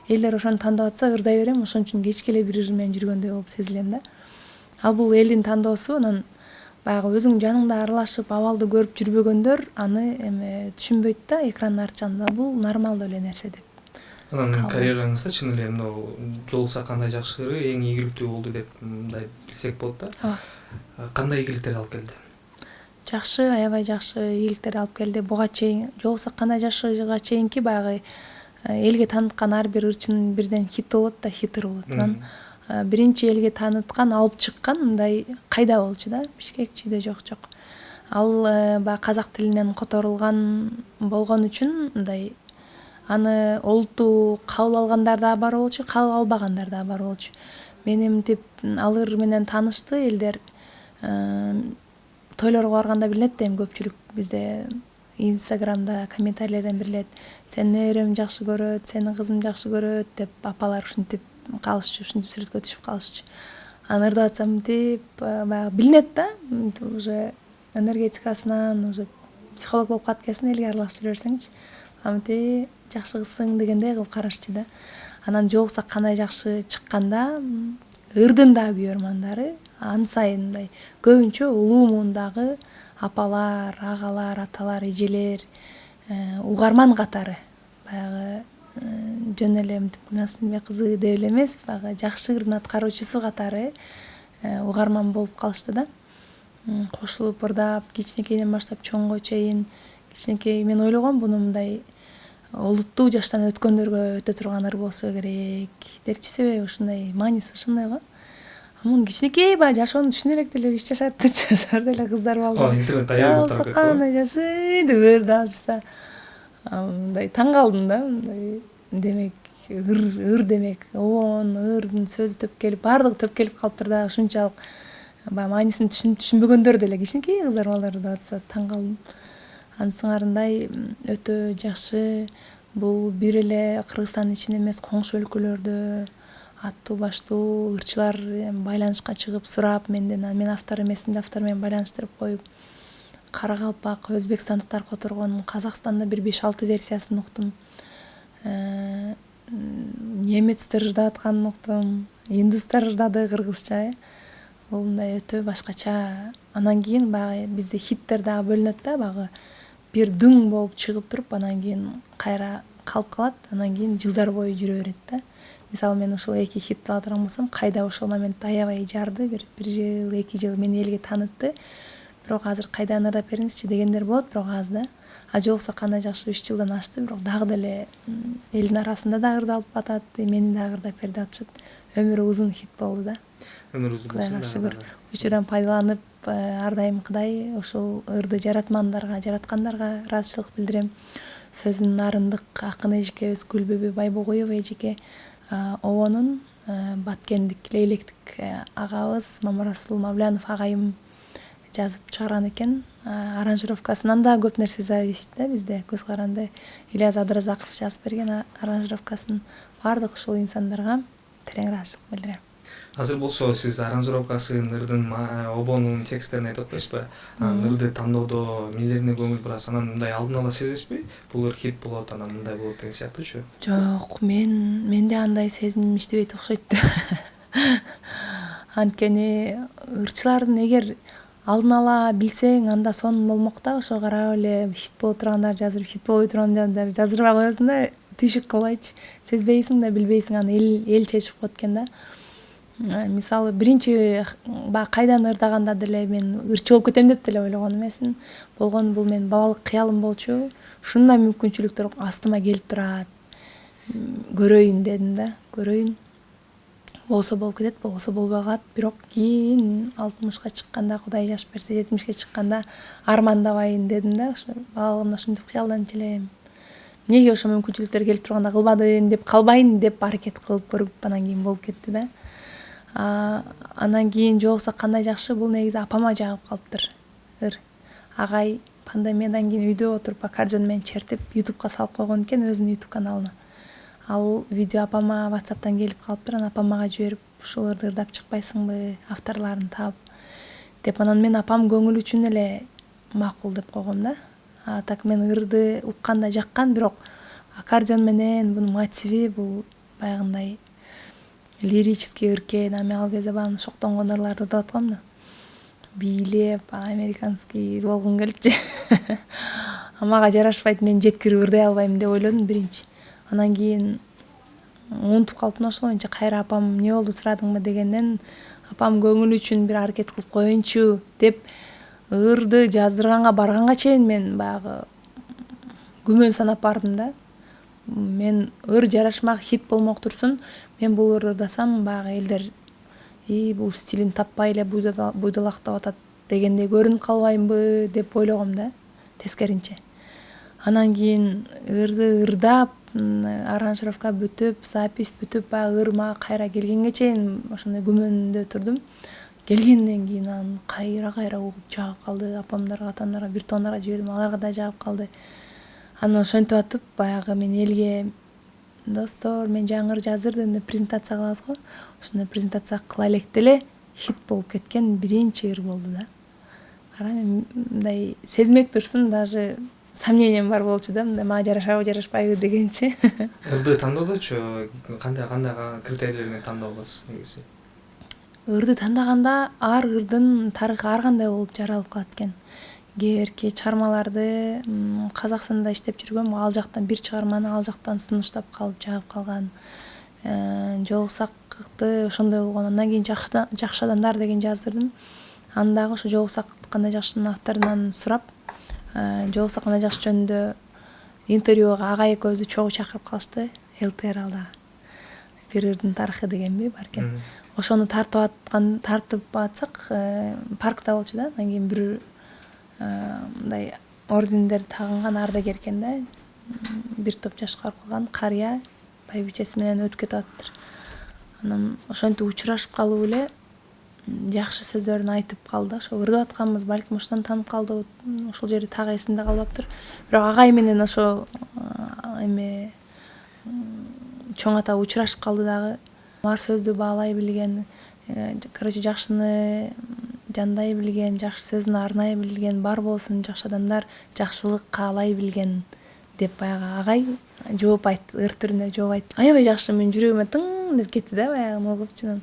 Элдер ошону тандап атса ырдай берем, ошон үчүн кечке эле бир ыр менен жүргөндөй болуп сезилем да. Ал бул элдин тандоосу, анан баягы өзүң жаныңда аралашып абалды көрүп жүрбөгөндөр аны эме түшүнбөйт да, экрандын арчасында. Бул нормалдуу эле нерсе деп. Анан карьераңызда чын эле мынау жолукса кандай жакшы ыры эң ийгиликтүү болду деп мындай билсек болот да. Кандай ийгиликтерди алып келди? Жакшы, аябай жакшы ийгиликтерди алып келди. Буга чейин жолуксак кандай жакшыга чейинки баягы элге тааныткан ар бир ырчынын бирден хит болот да, хит ыр болот. Анан биринчи элге тааныткан, алып чыккан мындай Кайда болчу да, Бишкек чүйдө жок. Ал баягы казак тилинен которулган болгон үчүн мындай аны олуттуу кабыл алгандар да бар болчу, кабыл албагандар да бар болчу. Мени мынтип ал ыр менен таанышты элдер. Тойлорго барганда билинет да, эми көпчүлүк бизде Инстаграмда комментарийлерден билет. Сени неберем жакшы көрөт, сени кызым жакшы көрөт деп апалар ушинтип калышчу, ушинтип сүрөткө түшүп калышчу. Аны ырдап атсам мынтип баягы билинет да, уже энергетикасынан, уже психолог болуп калат экенсиң элге аралашып жүрө берсеңчи. Мынтип жакшы кызсың дегендей кылып карашчу да. Анан жолуксак кандай жакшы чыкканда ырдын да күйөрмандары ан сайын мындай көбүнчө улуу муундагы апалар, агалар, аталар, эжелер, угарман катары баягы жөн эле мынтип Гүлназ кызы деп эле эмес, баягы жакшы ырдын аткаруучусу катары угарман болуп калышты да. Кошулуп ырдап, кичинекейден баштап чоңго чейин. Кичинекей мен ойлогом буну мындай олуттуу жаштан өткөндөргө өтө турган ыр болсо керек депчи, себеби ушундай мааниси ошондой го. Мун кичинекей баягы жашоону түшүнө элек деле 3 жашар, 4 жашар деле кыздар балдар. Интернет аябай таркат. Кандай жашый деп ырдап жүрсө, мындай таң калдым да. Мындай демек ыр демек обон, ырдын сөзү төп келип, баардыгы төп келип калыптыр да. Ушунчалык баягы маанисин түшүнбөгөндөр деле кичинекей кыздар балдар ырдап атса таң калдым. Ансыңарындай өтө жакшы. Бул бир эле Кыргызстандын ичинде эмес, коңшу өлкөлөрдө аттуу баштуу ырчылар байланышка чыгып сурап менден, мен автор эмесмин, автор менен байланыштырып коюп, каракалпак, өзбекстандыктар которгон, Казакстанда бир 5-6 версиясын уктум. Немецтер ырдап атканын уктум, индустар ырдады кыргызча. Бул мындай өтө башкача. Анан кийин баягы бизде хиттер дагы бөлүнөт да, баягы бир дүң болуп чыгып туруп, анан кийин кайра калып калат, анан кийин жылдар бою жүрө берет да. Мисалы мен ушул 2 хит ала турган болсом, Кайда ошол моментте аябай жарды, бир жыл, 2 жыл мени элге таанытты. Бирок азыр Кайданы ырдап бериңизчи дегендер болот, бирок аз да. Жолукса кандай жакшы 3 жылдан ашты, бирок дагы деле элдин арасында да ырдалып атат, мени дагы ырдап берип атышат. Өмүрү узун хит болду да. Өмүр узун болсун. Учурдан пайдаланып, ар дайым Кудай ушул ырды жараткандарга ыраазычылык билдирем. Сөзүн нарындык акын эжекебиз Гүлбүбү Байбогуева эжеке, обонун Баткендик, Лейлектик агабыз Мамарасул Мавлянов агайым жазып чыгарган экен. Аранжировкасынан да көп нерсе зависит да бизде. Көз каранды Ильяс Абдыразаков жазып берген аранжировкасын. Бардык ушул инсандарга терең ыраазычылык билдирем. Азыр болсо сиз аранжировкасын, ырдын обонун тексттерин айтып атпайсызбы? Ырды тандоодо эмнелерине көңүл бурасыз? Анан мындай алдын ала сезесизби? Бул ыр хит болот, анан мындай болот деген сыяктуучу? Жок, менде андай сезим иштебейт окшойт. Анткени ырчылардын эгер алдын ала билсең, анда сонун болмок да. Ошого карап эле хит боло тургандар жазып, хит болбой тургандар жаздырбай коесуң да, түйшүк кылбайчы. Сезбейсиң да, билбейсиң, аны эл чечип коет экен да. Мисалы биринчи Кайданы ырдаганда деле мен ырчы болуп кетем деп деле ойлогон эмесмин. Болгон бул менин балалык кыялым болчу. Ушундай мүмкүнчүлүктөр астыма келип турат. Көрөйүн дедим да, көрөйүн. болсо болуп кетет, болбосо болбой калат. Бирок кийин 60 чыкканда, Кудай жаш берсе 70 чыкканда армандабайын дедим да. Ошо балалыгымда ушинтип кыялданчу элем. Эмнеге ошо мүмкүнчүлүктөр келип турганда кылбадым деп, калбайын деп аракет кылып көрүп анан кийин болуп кетти да. Анан кийин жокса кандай жакшы, бул негизи апама жагып калыптыр. Агай пандемиядан кийин үйдө отуруп аккордеон менен чертип YouTubeга салып койгон экен өзүнүн YouTube каналына. Ал видео апама WhatsApp'тан келип калыптыр. Анан апам мага жиберип, ушул ырды ырдап чыкпайсыңбы, авторлорун таап деп. Анан мен апам көңүл үчүн эле макул деп койгом да. Так мен ырды укканда жаккан, бирок аккордеон менен бунун мотиви бул баягындай лирический ыр экен. Ами ал кезде баягы шоктонгон ырларды ырдап аткам да. Бийлеп, американский болгум келипчи. Мага жарашпайт, мен жеткирип ырдай албайм деп ойлодум биринчи. Анан кийин унутуп калыптым ошол боюнча. Кайра апам эмне болду сурадыңбы дегенден, апам көңүл үчүн бир аракет кылып коеюнчу деп ырды жаздырганга барганга чейин мен баягы күмөн санап бардым да. Мен ыр жарашмак, хит болмок турсун, мен бул ырды ырдасам баягы элдер бул стилин таппай эле буйдалактап атат дегендей көрүнүп калбаймбы деп ойлогом да, тескеринче. Анан кийин ырды ырдап, аранжировка бүтүп, запись бүтүп, баягы ыр мага кайра келгенге чейин ошондой күмөндө турдум. Келгенден кийин анан кайра угуп жагып калды. Апамдарга, атамдарга, бир тондарга жибердим, аларга да жагып калды. Анан ошентип атып баягы мен элге, достор, мен жаңы ыр жаздырдым деп презентация кылабыз го. Ошондой презентация кыла электе эле хит болуп кеткен биринчи ыр болду да. Кара, мен мындай сезмек турсун, даже сомнением бар болчу да, мындай мага жарашабы, жарашпайбы дегенчи. Ырды тандоодочу кандай критерийлер менен тандоосуз негизи? Ырды тандаганда ар ырдын тарыхы ар кандай болуп жаралып калат экен. Кээ бирки чыгармаларды Казакстанда иштеп жүргөм, ал жактан бир чыгарманы ал жактан сунуштап калып жагып калган. Жолуксакты ошондой болгон. Андан кийин жакшы адамдар деген жаздырдым. Андагы ошо жолуксак кандай жакшынын авторунан сурап, жолуксак кандай жакшы жөнүндө интервьюга ага экөөбүздү чогуу чакырып калышты. ЛТР алда бир ырдын тарыхы дегенби бар экен. Ошону тартып атсак, паркта болчу да. Андан кийин бир мындай ордендер тагынган ардагер экен да. Бир топ жашка калган карыя байбичеси менен өтүп кетип атыптыр. Анан ошентип учурашып калып эле жакшы сөздөрүн айтып калды. Ошо ырдап атканбыз, балким ошондон таанып калды. Ошол жери так эсимде калбаптыр. Бирок агай менен ошо чоң ата учурашып калды дагы. Ар сөздү баалай билген, короче, жакшыны жандай билген, жакшы сөзүн арнай билген, бар болсун жакшы адамдар, жакшылык каалай билген деп баягы агай жооп айтты, ыр түрүндө жооп айтты. Аябай жакшы, мен жүрөгүмө тың деп кетти да, баягы угупчунан.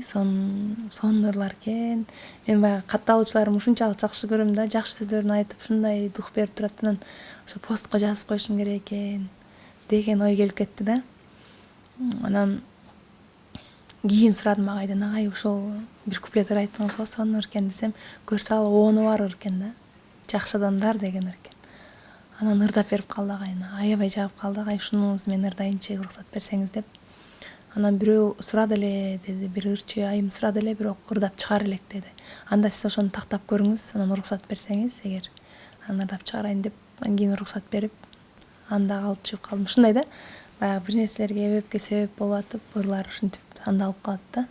Сонун ырлар экен. Мен баягы катталуучуларымды ушунчалык жакшы көрөм да, жакшы сөздөрүн айтып, ушундай дух берип турат. Анан ошо постко жазып коюшум керек экен деген ой келип кетти да. Анан кийин сурадым агайдан, агай ошол бир куплет ыр айттыңыз го, сонун ыр экен десем, көрсө ал оону бар ыр экен да. Жакшы адамдар деген ыр экен. Анан ырдап берип калды агай, аябай жагып калды. Агай, ушунуңузду мен ырдайынчы, уруксат берсеңиз деп. Анан бирөө сурады эле деди, бир ырчы айым сурады эле, бирок ырдап чыгар элек деди. Анда сиз ошону тактап көрүңүз, анан уруксат берсеңиз эгер, анан ырдап чыгарайын деп, анан кийин уруксат берип, анда калып чыгып калдым. Ушундай да, баягы бир нерселерге эбепке себеп болуп атып, ырлар ушинтип тандалып калат да.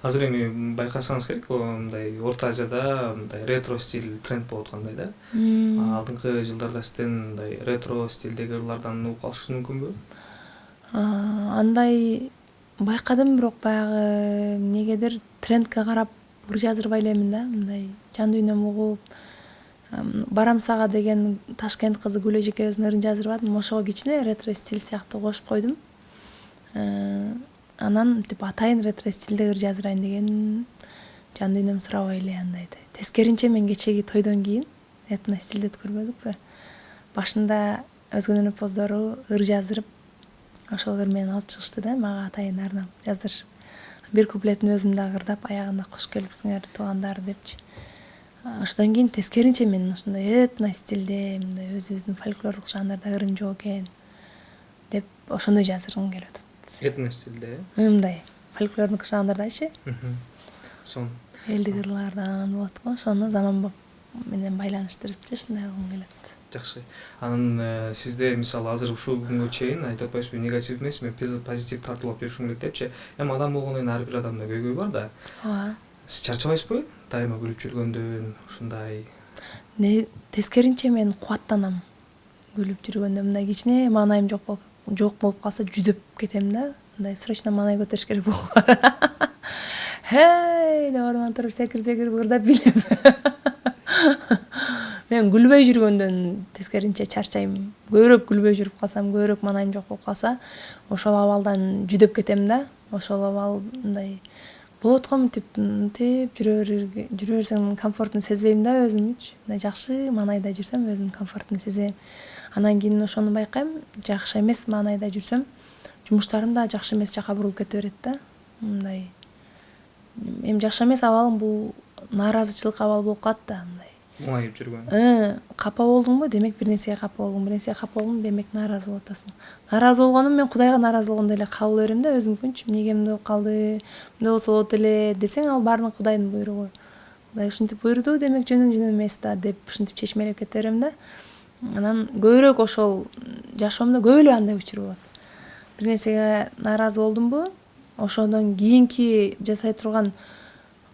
Азыр эми байкасаңыз керек, мындай Орто Азияда мындай ретро стиль тренд болуп аткандай да. Алдыңкы жылдарда сизден мындай ретро стилдеги ырлардан угуп калышыңыз мүмкүнбү? Андай байкадым, бирок баягы эмнегедир трендке карап ыр жаздырбай элемин да. Мындай жан дүйнөм угуп, Барамсага деген Ташкент кызы Гүл эжекебиздин ырын жаздырбадым. Ошого кичине ретро стиль сыяктуу кошуп койдум. Анан тип атайын ретро стилде ыр жаздырайын деген жан дүйнөм сурабай эле андайды. Тескеринче мен кечеги тойдон кийин этно стилде өткөрбөдүкпү. Башында өзгөнүн эпоздору ыр жаздырып, ошол ыр менен алып чыгышты да, мага атайын арнап жаздырышып. Бир куплетин өзүм дагы ырдап, аягында кош келипсиңер туугандар депчи. Ошондон кийин тескеринче мен ушундай этно стилде, мындай өзүбүздүн фольклордук жанрда ырым жок экен деп ошондой жаздыргым келип атат. Этно стилде? Мындай фольклордук жанрдачы Сон. элдик ырлардан болот го, ошону заманбап менен байланыштырыпчы ушундай кылгым келет. Жакшы. Анан сизде мисалы азыр ушул күнгө чейин айтып атпайсызбы, негатив эмес, мен позитив тартуулап жүрүшүм керек депчи. Эми адам болгондон кийин ар бир адамда көйгөй бар да. Ооба. Сиз чарчабайсызбы? Дайыма күлүп жүргөндөн, ушундай. Тескеринче мен кубаттанам. Күлүп жүргөндө мындай кичине маанайым жок болуп калса жүдөп кетем да. Мындай срочно маанай көтөрүш керек болуп калат. Хей, деп ордуман туруп секир ырдап билем. Мен күлбөй жүргөндөн тескеринче чарчайм. Көбүрөөк күлбөй жүрүп калсам, көбүрөөк маанайым жок болуп калса, ошол абалдан жүдөп кетем да. Ошол абал мындай болот го мынтип жүрө берсем комфортун сезбейм да өзүмчү. Мындай жакшы маанайда жүрсөм өзүм комфортун сезем. Анан кийин ошону байкайм, жакшы эмес маанайда жүрсөм, жумуштарым да жакшы эмес жака бурулуп кете берет да. Мындай эми жакшы эмес абалым бул нааразычылык абалы болуп калат да, мындай. Муңайып жүргөн. Капа болдуңбу, демек бир нерсеге капа болдуң, демек нааразы болуп атасың. Нааразы болгонум мен Кудайга нааразы болгондой эле кабыл берем да өзүмкүнчү. Эмнеге мындай болуп калды, мындай болсо болот эле десең, ал баардыгы Кудайдын буйругу. Кудай ушинтип буйруду, демек жөнүн эмес да деп ушинтип чечмелеп кете берем да. Анан көбүрөөк ошол жашоомдо көп эле андай учур болот. Бир нерсеге нааразы болдумбу, ошондон кийинки жасай турган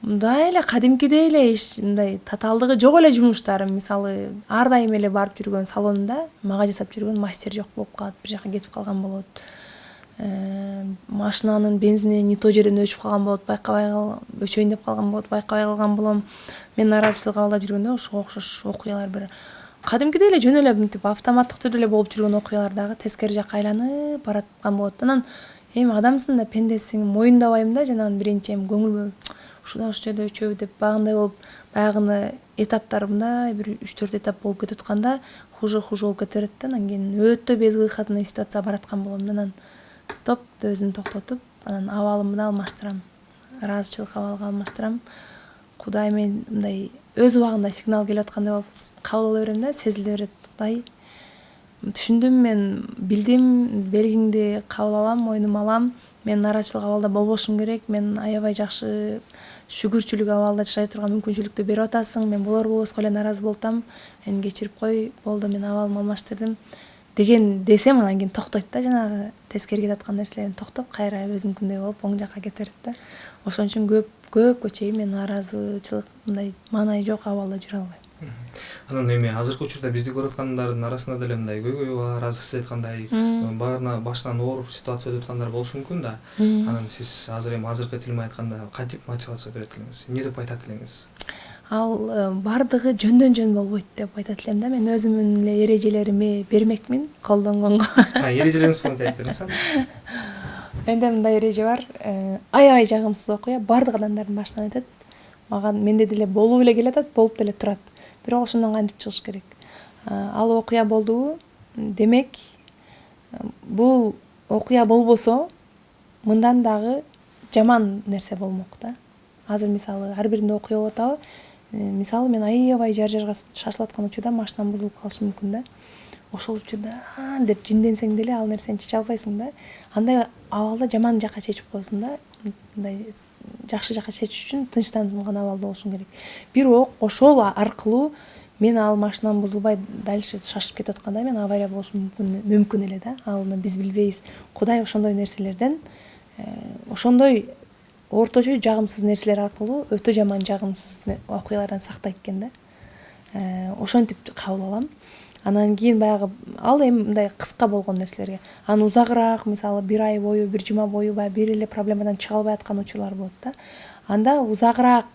мындай эле кадимкидей эле мындай татаалдыгы жок эле жумуштарым, мисалы ар дайым эле барып жүргөн салонунда мага жасап жүргөн мастер жок болуп калат, бир жака кетип калган болот. Машинанын бензини не то жерден өчүп калган болот, өчөйүн деп калган болот, байкабай калган болом. Мен нааразычылык абалда жүргөндө ошого окшош окуялар бир кадимкидей эле жөн эле мынтип автоматтык түрдө эле болуп жүргөн окуялар дагы тескери жакка айланып бараткан болот. Анан эми адамсың да, пендесиң, моюндабайм да, жанагы биринчи эми көңүлмө ушул жерде өчөбү деп багындай болуп, баягыны этаптар мындай бир 3-4 этап болуп кетип атканда хуже болуп кете берет да. Анан кийин өтө безвыходный ситуацияга бараткан болом. Анан стоп деп өзүмдү токтотуп, анан абалымды алмаштырам. Ыраазычылык абалга алмаштырам. Кудай мен мындай өз убагында сигнал келип аткандай болуп кабыл ала берем да, сезиле берет. Кудай түшүндүм, мен билдим, белгиңди кабыл алам, мойнума алам. Мен нааразычылык абалда болбошум керек. Мен аябай жакшы шүгүрчүлүк абалда жашай турган мүмкүнчүлүктү берип атасың. Мен болбоско эле нааразы болуп атам. Мени кечирип кой, болду, мен абалымды алмаштырдым деген десем, анан кийин токтойт да, жанагы тескери кетип аткан нерселерим токтоп, кайра өзүмкүндөй болуп оң жакка кете берет да. Ошон үчүн көпкө чейин мен нааразычылык мындай маанайы жок абалда жүрө албайм. Анан эми азыркы учурда бизди көрүп аткандардын арасында деле мындай көйгөй бар, азыр сиз айткандай баарына башынан оор ситуация өтүп аткандар болушу мүмкүн да. Анан сиз азыр эми азыркы тил менен айтканда кантип мотивация берет элеңиз? Эмне деп айтат элеңиз? Ал бардыгы жөндөн жөн болбойт деп айтат элем да. Мен өзүмдүн эле эрежелерими бермекмин колдонгонго. Эрежелериңиз боюнча айтып бериңиз. Менде мындай эреже бар. Аябай жагымсыз окуя бардык адамдардын башынан өтөт. Менде деле болуп эле келатат, болуп деле турат. Бирок ошондон кантип чыгыш керек? Ал окуя болдубу? Демек, бул окуя болбосо, мындан дагы жаман нерсе болмок да. Азыр мисалы ар биринде окуя болуп атабы? Мисалы мен аябай жар-жарга шашылып аткан учурда машинам бузулуп калышы мүмкүн да. Ошол учурда деп жинденсең деле ал нерсени чече албайсың да. Андай абалда жаман жака чечип коесуң да. Мындай жакшы жака чечиш үчүн тынчтанган абалда болушуң керек. Бирок ошол аркылуу мен ал машинам бузулбай дальше шашып кетип атканда мен авария болушум мүмкүн эле да. Аны биз билбейбиз. Кудай ошондой нерселерден ошондой орточо жагымсыз нерселер аркылуу өтө жаман жагымсыз окуялардан сактайт экен да. Ошентип кабыл алам. Анан кийин баягы ал эми мындай кыска болгон нерселерге. Аны узагыраак, мисалы бир ай бою, бир жума бою баягы бир эле проблемадан чыга албай аткан учурлар болот да. Анда узагыраак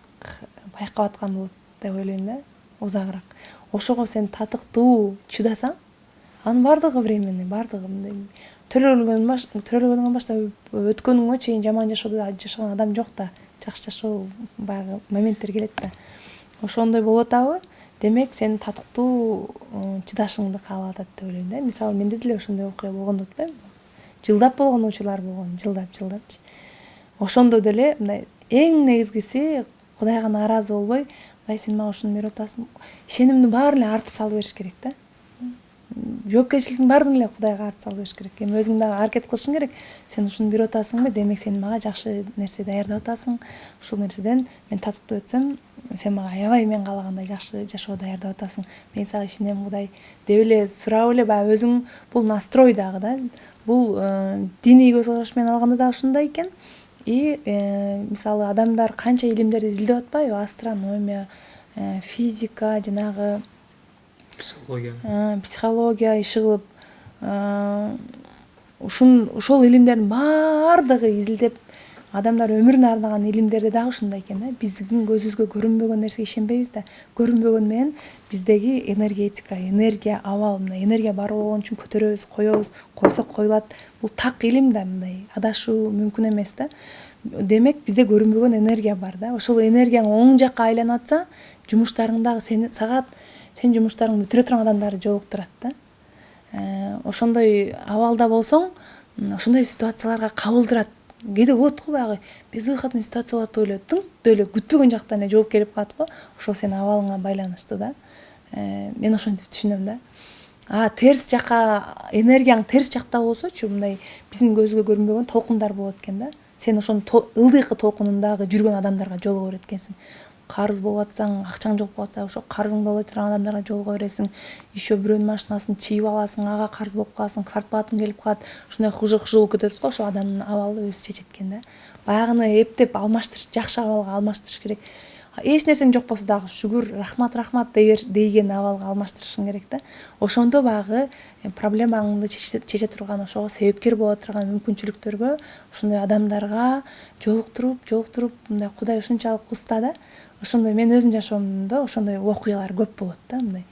байкап аткан болот деп ойлойм да. Узагыраак. Ошого сен татыктуу чыдасаң, анын бардыгы временный, бардыгы мындай төрөлгөндөн баштап өткөнүнгө чейин жаман жашаган адам жок да. Жакшы жашоо баягы моменттер келет да. Ошондой болуп атабы? Демек, сен татыктуу чыдашыңды каалап атат деп ойлойм да. Мисалы, менде деле ошондой окуя болгон деп атпаймынбы? Жылдап болгон учурлар болгон, жылдапчы. Ошондо деле мындай эң негизгиси Кудайга нааразы болбой, Кудай сен мага ушуну берип атасың. Ишенимди баарын эле артып салып бериш керек да. жоопкерчиликтин баардыгын эле Кудайга артып салып бериш керек. Эми өзүң дагы аракет кылышың керек. Сен ушуну берип атасыңбы, демек сен мага жакшы нерсе даярдап атасың. Ушул нерседен мен татыктуу өтсөм, сен мага аябай мен каалагандай жакшы жашоо даярдап атасың. Мен сага ишенем Кудай деп эле сурап эле баягы өзүң бул настрой дагы да. Бул диний көз караш менен алганда да ушундай экен. И мисалы адамдар канча илимдерди изилдеп атпайбы? Астрономия, физика, жанагы психология иши кылып, ошол илимдердин баардыгы изилдеп адамдар өмүрүн арнаган илимдерде дагы ушундай экен да. Биздин көзүбүзгө көрүнбөгөн нерсеге ишенбейбиз да. Көрүнбөгөн менен биздеги энергетика, энергия, абал, мындай энергия бар болгон үчүн көтөрөбүз, коебуз, койсок коюлат. Бул так илим да, мындай адашуу мүмкүн эмес да. Демек бизде көрүнбөгөн энергия бар да. Ошол энергияң оң жакка айланып атса, жумуштарыңдагы сен жумуштарыңды бүтүрө турган адамдарды жолуктурат да. Ошондой абалда болсоң, ошондой ситуацияларга кабылдырат. Кээде болот го баягы безвыходный ситуация болот деп эле тыңт эле күтпөгөн жактан эле жооп келип калат го. Ошол сенин абалыңа байланыштуу да. Мен ошентип түшүнөм да. Терс жакка энергияң терс жакта болсочу, мындай биздин көзгө көрүнбөгөн толкундар болот экен да. Сен ошонун ылдыйкы толкунундагы жүргөн адамдарга жолуго берет экенсиң. Карыз болуп атсаң, акчаң жок болуп атса, ошо карызың боло турган адамдарга жолуго бересиң. Еще бирөөнүн машинасын чийип аласың, ага карыз болуп каласың, квартплатың келип калат. Ушундай хужу болуп кетет го, ошо адамдын абалы өзү чечет экен да. Баягыны эптеп алмаштырыш, жакшы абалга алмаштырыш керек. Эч нерсең жок болсо дагы шүгүр, рахмат дейген абалга алмаштырышың керек да. Ошондо баягы проблемаңды чече турган, ошого себепкер боло турган мүмкүнчүлүктөргө, ошондой адамдарга жолуктуруп, мындай Кудай ушунчалык уста да. Ошондой мен өзүм жашоомдо ошондой окуялар көп болот да, мындай.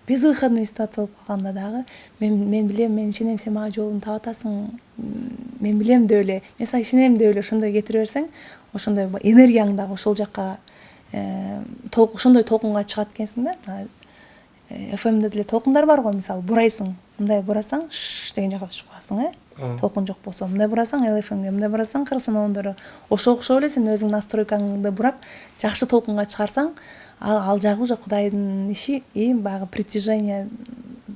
Безвыходный ситуация болуп калганда дагы мен билем, мен ишенем сен мага жолун таап атасың. Мен билем деп эле, мен сага ишенем деп эле ошондой кетире берсең, ошондой энергияң дагы ошол жакка ошондой толкунга чыгат экенсиң да. ФМде деле толкундар бар го, мисалы бурайсың, мындай бурасаң деген жакка түшүп каласың, толкун жок болсо, мындай бурасаң ЛФМге, мындай бурасаң Кыргызстан оңдору. Ошого окшоп эле сен өзүң настройкаңды бурап, жакшы толкунга чыгарсаң, ал жагы уже Кудайдын иши, баягы притяжение,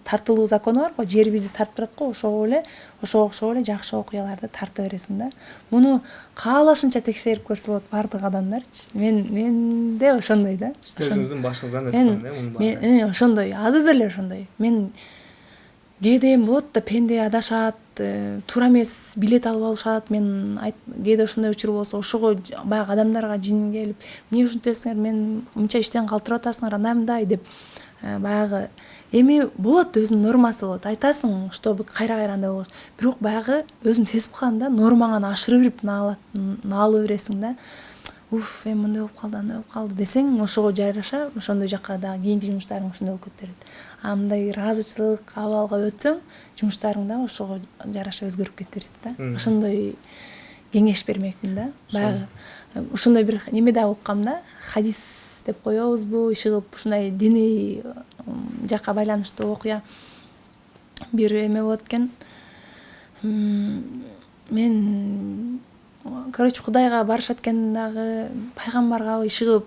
тартылуу закону бар го, жер бизди тартып турат го, ошого окшоп эле жакшы окуяларды тарта бересиң да. Муну каалашынча текшерип көрсө болот баардык адамдарчы. Менде ошондой да. Өзүңүздүн башыңыздан өткөн да мунун баары. Мен ошондой, азыр деле ошондой. Мен кээде болот да, пенде адашат, туура эмес билет алып алышат. Мен кээде ошондой учур болсо, ошого баягы адамдарга жин келип, эмне ушинтесиңер, мен мынча иштен калтырып атасыңар, андай деп баягы эми болот, өзүнүн нормасы болот. Айтасың, чтобы кайра-кайра андай болот. Бирок баягы өзүм сезип калам да, нормаңан ашырып ирип наалып бересиң да. Эми мындай болуп калды, андай болуп калды десең, ошого жараша ошондой жакка дагы кийинки жумуштарың ошондой болуп кете берет. Мындай ыраазычылык абалга өтсөң, жумуштарың да ошого жараша өзгөрүп кете берет да. Ошондой кеңеш бермекмин да. Баягы ошондой бир неме да уккам да, хадис деп коебузбу, иши кылып ушундай диний жакка байланыштуу окуя. Бир эме болот экен. Мен Кудайга барышат экен дагы, пайгамбарга иши кылып,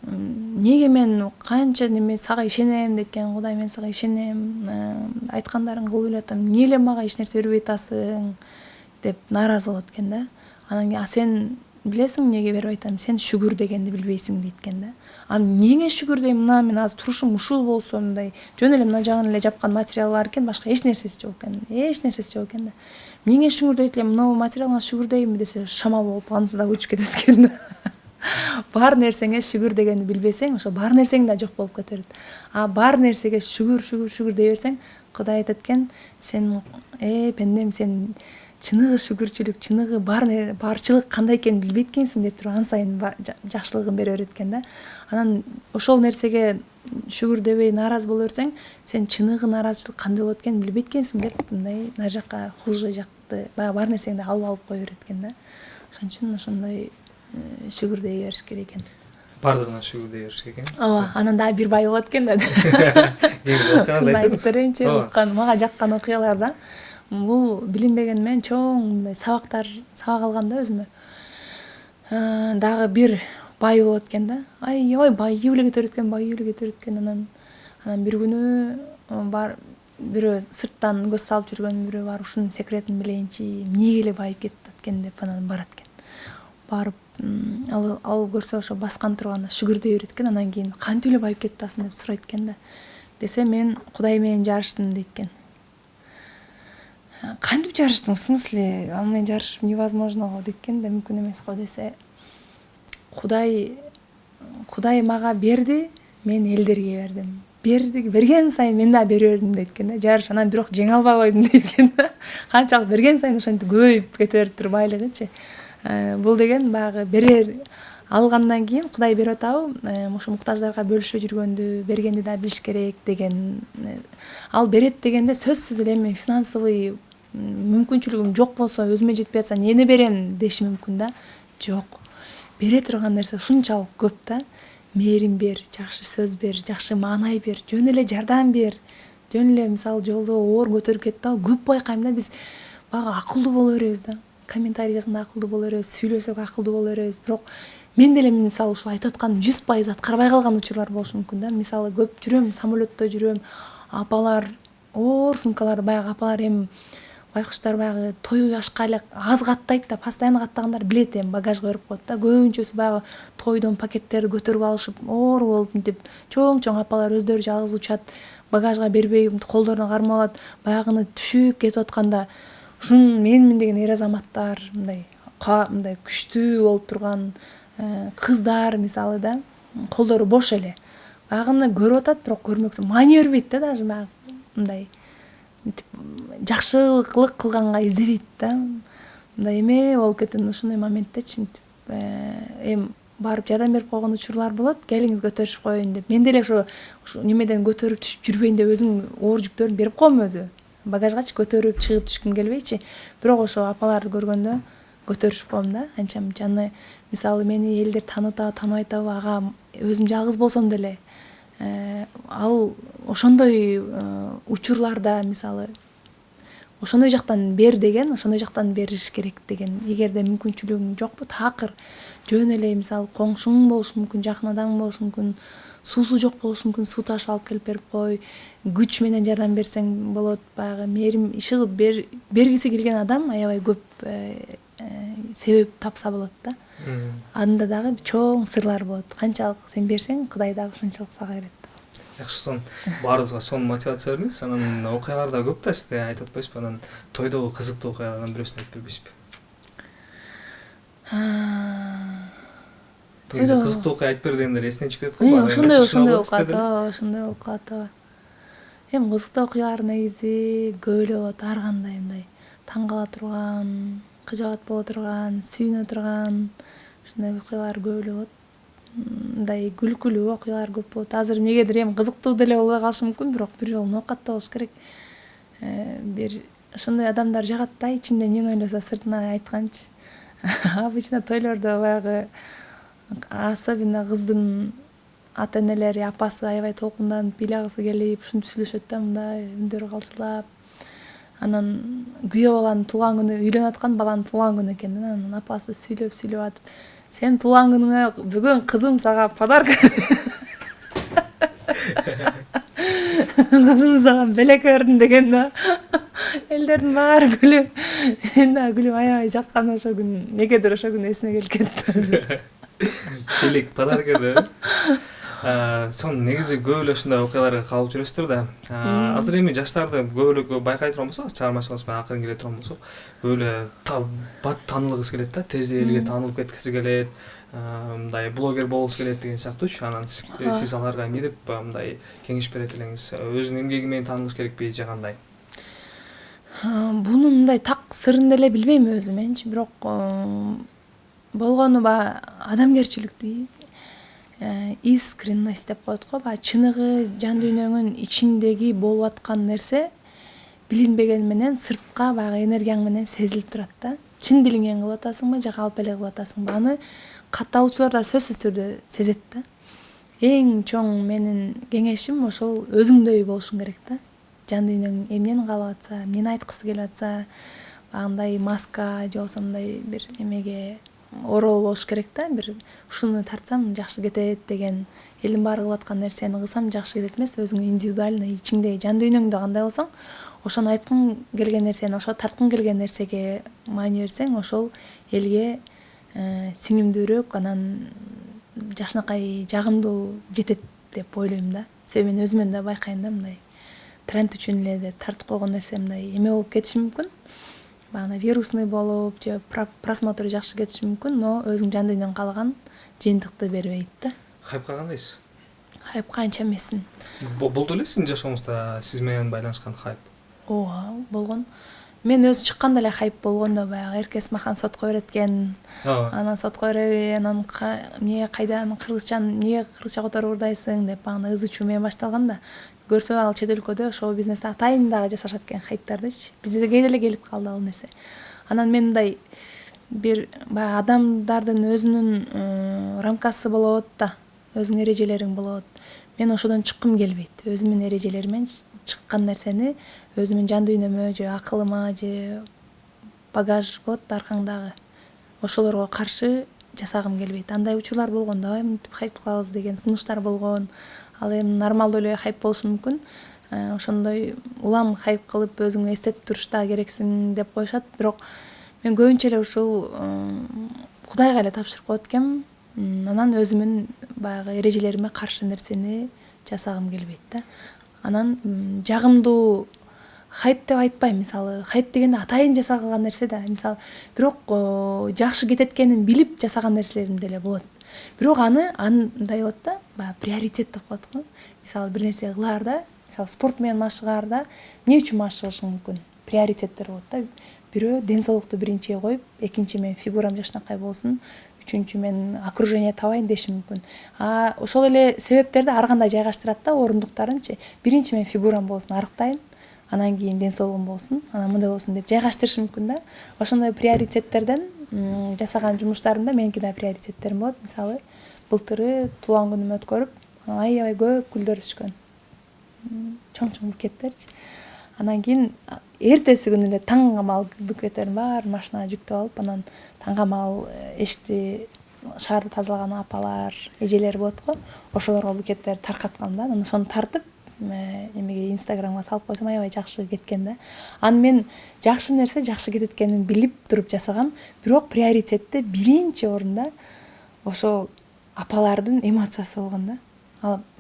неге мен канча неме сага ишенем деген, Кудай мен сага ишенем, айткандарың кылып эле атам, эмне эле мага эч нерсе бербей атасың деп нааразы болот экен да. Анан кийин сен билесиң эмнеге бербей атам, сен шүгүр дегенди билбейсиң дейт экен да. Эмнеге шүгүр дейм, мына мен азыр турушум ушул болсо, мындай жөн эле мына жагын эле жапкан материал бар экен, башка эч нерсеси жок экен да. Эмнеге шүгүр дейт элем, мына материалга шүгүр деймби десе, шамал болуп анысы да учуп кетет экен да. Бар нерсеңе шүгүр дегенди билбесең, ошо бар нерсең да жок болуп кете берет. Бар нерсеге шүгүр дей берсең, Кудай айтат экен, сен пендем, сен чыныгы шүгүрчүлүк, чыныгы барчылык кандай экенин билбейт экенсиң деп туруп, ан сайын жакшылыгын бере берет экен да. Анан ошол нерсеге шүгүр дебей нааразы боло берсең, сен чыныгы нааразычылык кандай болот экенин билбейт экенсиң деп, мындай нар жакка хуже жакты, баягы бар нерсеңди алып кое берет экен да. Ошон үчүн ошондой шүгүр дей бериш керек экен. Бардыгына шүгүр дей бериш керек экен. Ооба, анан дагы бир бай болот экен да. Айтып көрөйүнчү, мага жаккан окуялар да. Бул билинбеген менен чоң мындай сабак алгам да өзүмө. Дагы бир бай болот экен да. Ой, байып эле кетип экен. Анан бир күнү бар бирөө сырттан көз салып жүргөн бирөө барып ушунун секретин билейинчи, эмнеге эле байып кетип аткан деп анан барат экен. Барып ал көрсө ошо баскан турганда шүгүрдөй берет экен. Анан кийин кантип эле байып кетип атасың деп сурайт экен да. Десе мен Кудай менен жарыштым дейт экен. Кантип жарыштың? В смысле, ал менен жарышып невозможно го дейт экен да, мүмкүн эмес го десе. Кудай мага берди, мен элдерге бердим. Берген сайын мен да бере бердим дейт экен да. Жарыш анан бирок жеңе албай койдум дейт экен да. Канчалык берген сайын ошентип көбөйүп кете бериптир байлыгычы. Бул деген баягы берер алгандан кийин Кудай берип атабы, ошо муктаждарга бөлүшө жүргөндү, бергенди да билиш керек деген. Ал берет дегенде сөзсүз эле эми финансовый мүмкүнчүлүгүм жок болсо, өзүмө жетпей атса эмне берем деши мүмкүн да. Жок. Бере турган нерсе ушунчалык көп да. Мээрим бер, жакшы сөз бер, жакшы маанай бер, жөн эле жардам бер. Жөн эле мисалы жолдо оор көтөрүп кетти да, көп байкайм да, биз баягы акылдуу боло беребиз да. Комментарий жазганда акылдуу боло беребиз, сүйлөсөк акылдуу боло беребиз. Бирок мен деле мисалы ушул айтып атканым 100% аткарбай калган учурлар болушу мүмкүн да. Мисалы көп жүрөм, самолетто жүрөм, апалар оор сумкаларды баягы апалар эми байкуштар баягы той ашка эле аз каттайт да, постоянно каттагандар билет эми багажга берип коет да. Көбүнчөсү баягы тойдон пакеттерди көтөрүп алышып, оор болуп мынтип чоң апалар өздөрү жалгыз учат, багажга бербей колдоруна кармап алат. Баягыны түшүп кетип атканда ушун менмин деген эр азаматтар, мындай күчтүү болуп турган кыздар мисалы да, колдору бош эле. Баягыны көрүп атат, бирок көрмөксө маани бербейт да, даже мындай жакшылык кылганга издебейт да. Мындай эме болуп кетем ушундай моменттечи, эми барып жардам берип койгон учурлар болот. Келиңиз көтөрүшүп коеюн деп. Мен деле ошо немеден көтөрүп түшүп жүрбөйүн деп өзүм оор жүктөрүн берип коем өзү. Багажгачы көтөрүп чыгып түшкүм келбейчи. Бирок ошо апаларды көргөндө көтөрүшүп коем да. Анчам жаны мисалы мени элдер таанып атабы, тааныбай атабы, ага өзүм жалгыз болсом деле ал ошондой учурларда мисалы ошондой жактан бер деген, ошондой жактан бериш керек деген. Эгерде мүмкүнчүлүгүң жокпу, такыр жөн эле мисалы коңшуң болушу мүмкүн, жакын адамың болушу мүмкүн, суусу жок болушу мүмкүн, суу ташып алып келип берип кой, күч менен жардам берсең болот. Баягы мээрим иши бергиси келген адам аябай көп себеп тапса болот да. Анда дагы чоң сырлар болот. Канчалык сен берсең, Кудай дагы ошончолук сага берет. Жакшы, баарыбызга сонун мотивация бердиңиз. Анан окуялар да көп да, сизде айтып атпайсызбы? Анан тойдогу кызыктуу окуялардан бирөөсүн айтып бербейсизби? Тойдо кызыктуу окуя айтып бер дегендер эсине чыгып кетет го. Ошондой болуп калат. Эми кызыктуу окуялар негизи көп эле болот, ар кандай мындай таң кала турган, кыжабат боло турган, сүйүнө турган ушундай окуялар көп эле болот. Мындай күлкүлүү окуялар көп болот. Азыр эмнегедир эми кызыктуу деле болбой калышы мүмкүн, бирок бир жолу ноокатта болуш керек. Бир ошондой адамдар жагат да, ичинде эмнени ойлосо сыртынан айтканчы. Обычно тойлордо баягы особенно кыздын ата энелери, апасы аябай толкунданып ыйлагысы келип, ушинтип сүйлөшөт да, мындай үндөрү калшылап. Анан күйөө баланын туулган күнү, үйлөнүп аткан баланын туулган күнү экен. Анан апасы сүйлөп атып, сен туулган күнүңө бүгүн кызым сага подарка. Кызым сага белек бердим деген да. Элдердин баары күлүп, мен да күлүп аябай жаккан ошо күн. Негедир ошо күн эсине келип кетти. Белек подарка да. Сон негизи көп эле ушундай окуяларга калып жүрөсүздөр да. Азыр эми жаштарды көп эле байкай турган болсок, чыгармачылыгыбыз менен акырын келе турган болсок, көп эле бат таанылгысы келет да, тез элге таанылып кеткиси келет, мындай блогер болгусу келет деген сыяктуучу. Анан сиз аларга эмне деп мындай кеңеш берет элеңиз? Өзүнүн эмгеги менен таанылыш керекпи же кандай? Буну мындай так сырын деле билбейм өзүм, бирок болгону адамгерчиликтүү, искренность деп коет го, чыныгы жан дүйнөңүн ичиндеги болуп аткан нерсе билинбеген менен сыртка баягы энергияң менен сезилип турат да. Чын дилиңен кылып атасыңбы же калп эле кылып атасыңбы, аны катталуучулар да сөзсүз түрдө сезет да. Эң чоң менин кеңешим ошол өзүңдөй болушуң керек да. Жан дүйнөң эмнени каалап атса, эмнени айткысы келип атса, андай маска же болбосо мындай бир эмеге орол болуш керек да, бир ушуну тартсам жакшы кетет деген, элдин баары кылып аткан нерсени кылсам жакшы кетет эмес, өзүңө индивидуальный ичиңдеги жан дүйнөңдө кандай болсоң, ошону айткың келген нерсени, ошо тарткың келген нерсеге маани берсең, ошол элге сиңимдүүрөөк, анан жакшынакай жагымдуу жетет деп ойлойм да. Себеби мен өзүмөн да байкайм да, мындай тренд үчүн эле деп тартып койгон нерсе мындай эме болуп кетиши мүмкүн. Баягы вирусный болуп же просмотру жакшы кетиши мүмкүн, но өзүң жан дүйнөң каалаган жыйынтыкты бербейт да. Хайпка кандайсыз? Хайпка анча эмесмин. Болду эле сиздин жашооңузда сиз менен байланышкан хайп? Ооба, болгон. Мен өзү чыкканда эле хайп болгондо баягы Эркес Махан сотко берет экен. Анан сотко береби, анан эмне кайдан кыргызчаны, эмне кыргызча которуп ырдайсың деп баягы ызы чуу менен башталганда, көрсө ал чет өлкөдө шоу бизнесте атайын дагы жашашат экен хайптардычы. Бизде кээде эле келип калды ал нерсе. Анан мен мындай бир баягы адамдардын өзүнүн рамкасы болот да, өзүнүн эрежелериң болот. Мен ошодон чыккым келбейт. Өзүмдүн эрежелериммен чыккан нерсени өзүмдүн жан дүйнөмө же акылыма же багаж болот аркаңдагы ошолорго каршы жасагым келбейт. Андай учурлар болгон да, мынтип хайп кылабыз деген сунуштар болгон. Ал эми нормалдуу эле хайп болушу мүмкүн. Ошондой улам хайп кылып өзүңдү эстетип туруш да керексиң деп коюшат. Бирок мен көбүнчө эле ушул Кудайга эле тапшырып коет экенмин. Анан өзүмдүн баягы эрежелериме каршы нерсени жасагым келбейт да. Анан жагымдуу хайп деп айтпайм. Мисалы, хайп дегенде атайын жасалган нерсе да. Мисалы, бирок жакшы кететкенин билип жасаган нерселерим деле болот. Бирок андай болот да, баягы приоритет деп коет го. Мисалы, бир нерсе кылаарда, мисалы, спорт менен машыгаарда эмне үчүн машыгышың мүмкүн? Приоритеттер болот да. Бирөө ден соолукту биринчиге коюп, экинчи мен фигурам жакшынакай болсун, үчүнчү мен окружение табайын деши мүмкүн. Ошол эле себептерди ар кандай жайгаштырат да, орундуктарынчы. Биринчи мен фигурам болсун, арыктайын, анан кийин ден соолугум болсун, анан мындай болсун деп жайгаштырышы мүмкүн да. Ошондой приоритеттерден жасаган жумуштарымда меники да приоритеттерим болот. Мисалы, былтыры туулган күнүмө өткөрүп, аябай көп гүлдөр түшкөн. Чоң-чоң букеттерчи. Анан кийин эртеси күнү эле таңгамал букеттердин баарын машинага жүктөп алып, анан таңгамал эшикти шаарды тазалаган апалар, эжелер болот го, ошолорго букеттерди таркаткам да. Анан ошону тартып эмеге Инстаграмга салып койсом аябай жакшы кеткен да. Анан мен жакшы нерсе жакшы кететкенин билип туруп жасагам, бирок приоритетте биринчи орунда ошо апалардын эмоциясы болгон да.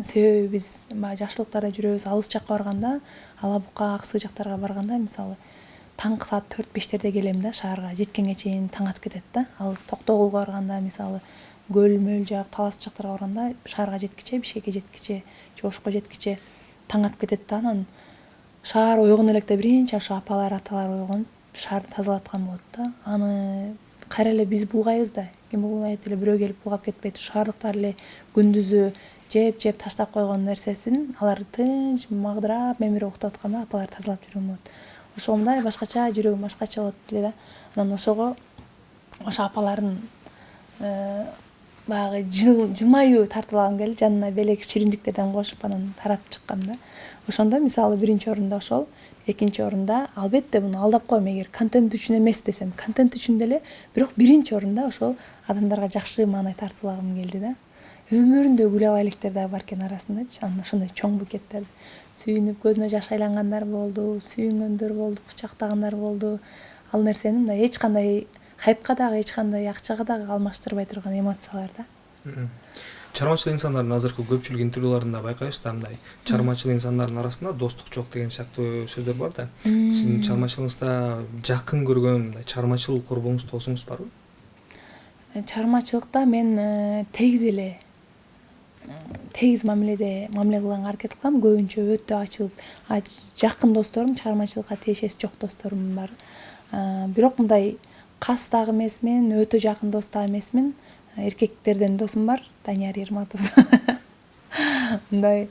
Себеби биз баягы жакшылыктарда жүрөбүз, алыс жакка барганда, ала бука, Аксуу жактарга барганда, мисалы, таңкы саат 4-5-терде келем да, шаарга жеткенге чейин таң атып кетет да. Ал Токтогулга барганда, мисалы, Көл-мөл жак, Талас жактарга барганда, шаарга жеткиче, Бишкекке жеткиче, Жошко жеткиче таң атып кетет да. Анан шаар ойгоно электе биринчи ошо апалар, аталар ойгонуп, шаарды тазалаткан болот да. Аны кайра эле биз булгайбыз да. Ким булбайт эле, бирөө келип булгап кетпейт. Шаардыктар эле күндүзү жеп таштап койгон нерсесин алар тынч магдырап мемире уктап атканда апалар тазалап жүргөн болот. Ошо мындай башкача жүрөгүм башкача болот эле да. Анан ошого ошо апалардын баягы жылмаюу тартып алгым келди, жанына белек чиримдиктерден кошуп анан таратып чыккам да. Ошондо мисалы биринчи орунда ошол, экинчи орунда албетте муну алдап коем, эгер контент үчүн эмес десем, контент үчүн деле, бирок биринчи орунда ошол адамдарга жакшы маанай тартып алгым келди да. Өмүрүндө гүл ала электер дагы бар экен арасындачы. Анан ошондой чоң букеттерди сүйүнүп, көзүнө жаш айлангандар болду, сүйүнгөндөр болду, кучактагандар болду. Ал нерсени мындай эч кандай хайпка дагы, эч кандай акчага дагы алмаштырбай турган эмоциялар да. Чармачыл инсандардын азыркы көпчүлүк интервьюларында байкайбыз да, мындай чармачыл инсандардын арасында достук жок деген сыяктуу сөздөр бар да. Сиздин чармачылыгыңызда жакын көргөн мындай чармачыл корбоңуз, досуңуз барбы? Чармачылыкта мен тегиз мамиле кылганга аракет кылам. Көбүнчө өтө ачылып, жакын досторум, чармачылыкка тиешеси жок досторум бар. Бирок мындай кас дагы эмесмин, өтө жакын дос дагы эмесмин. Эркектерден досум бар, Данияр Ерматов. Мындай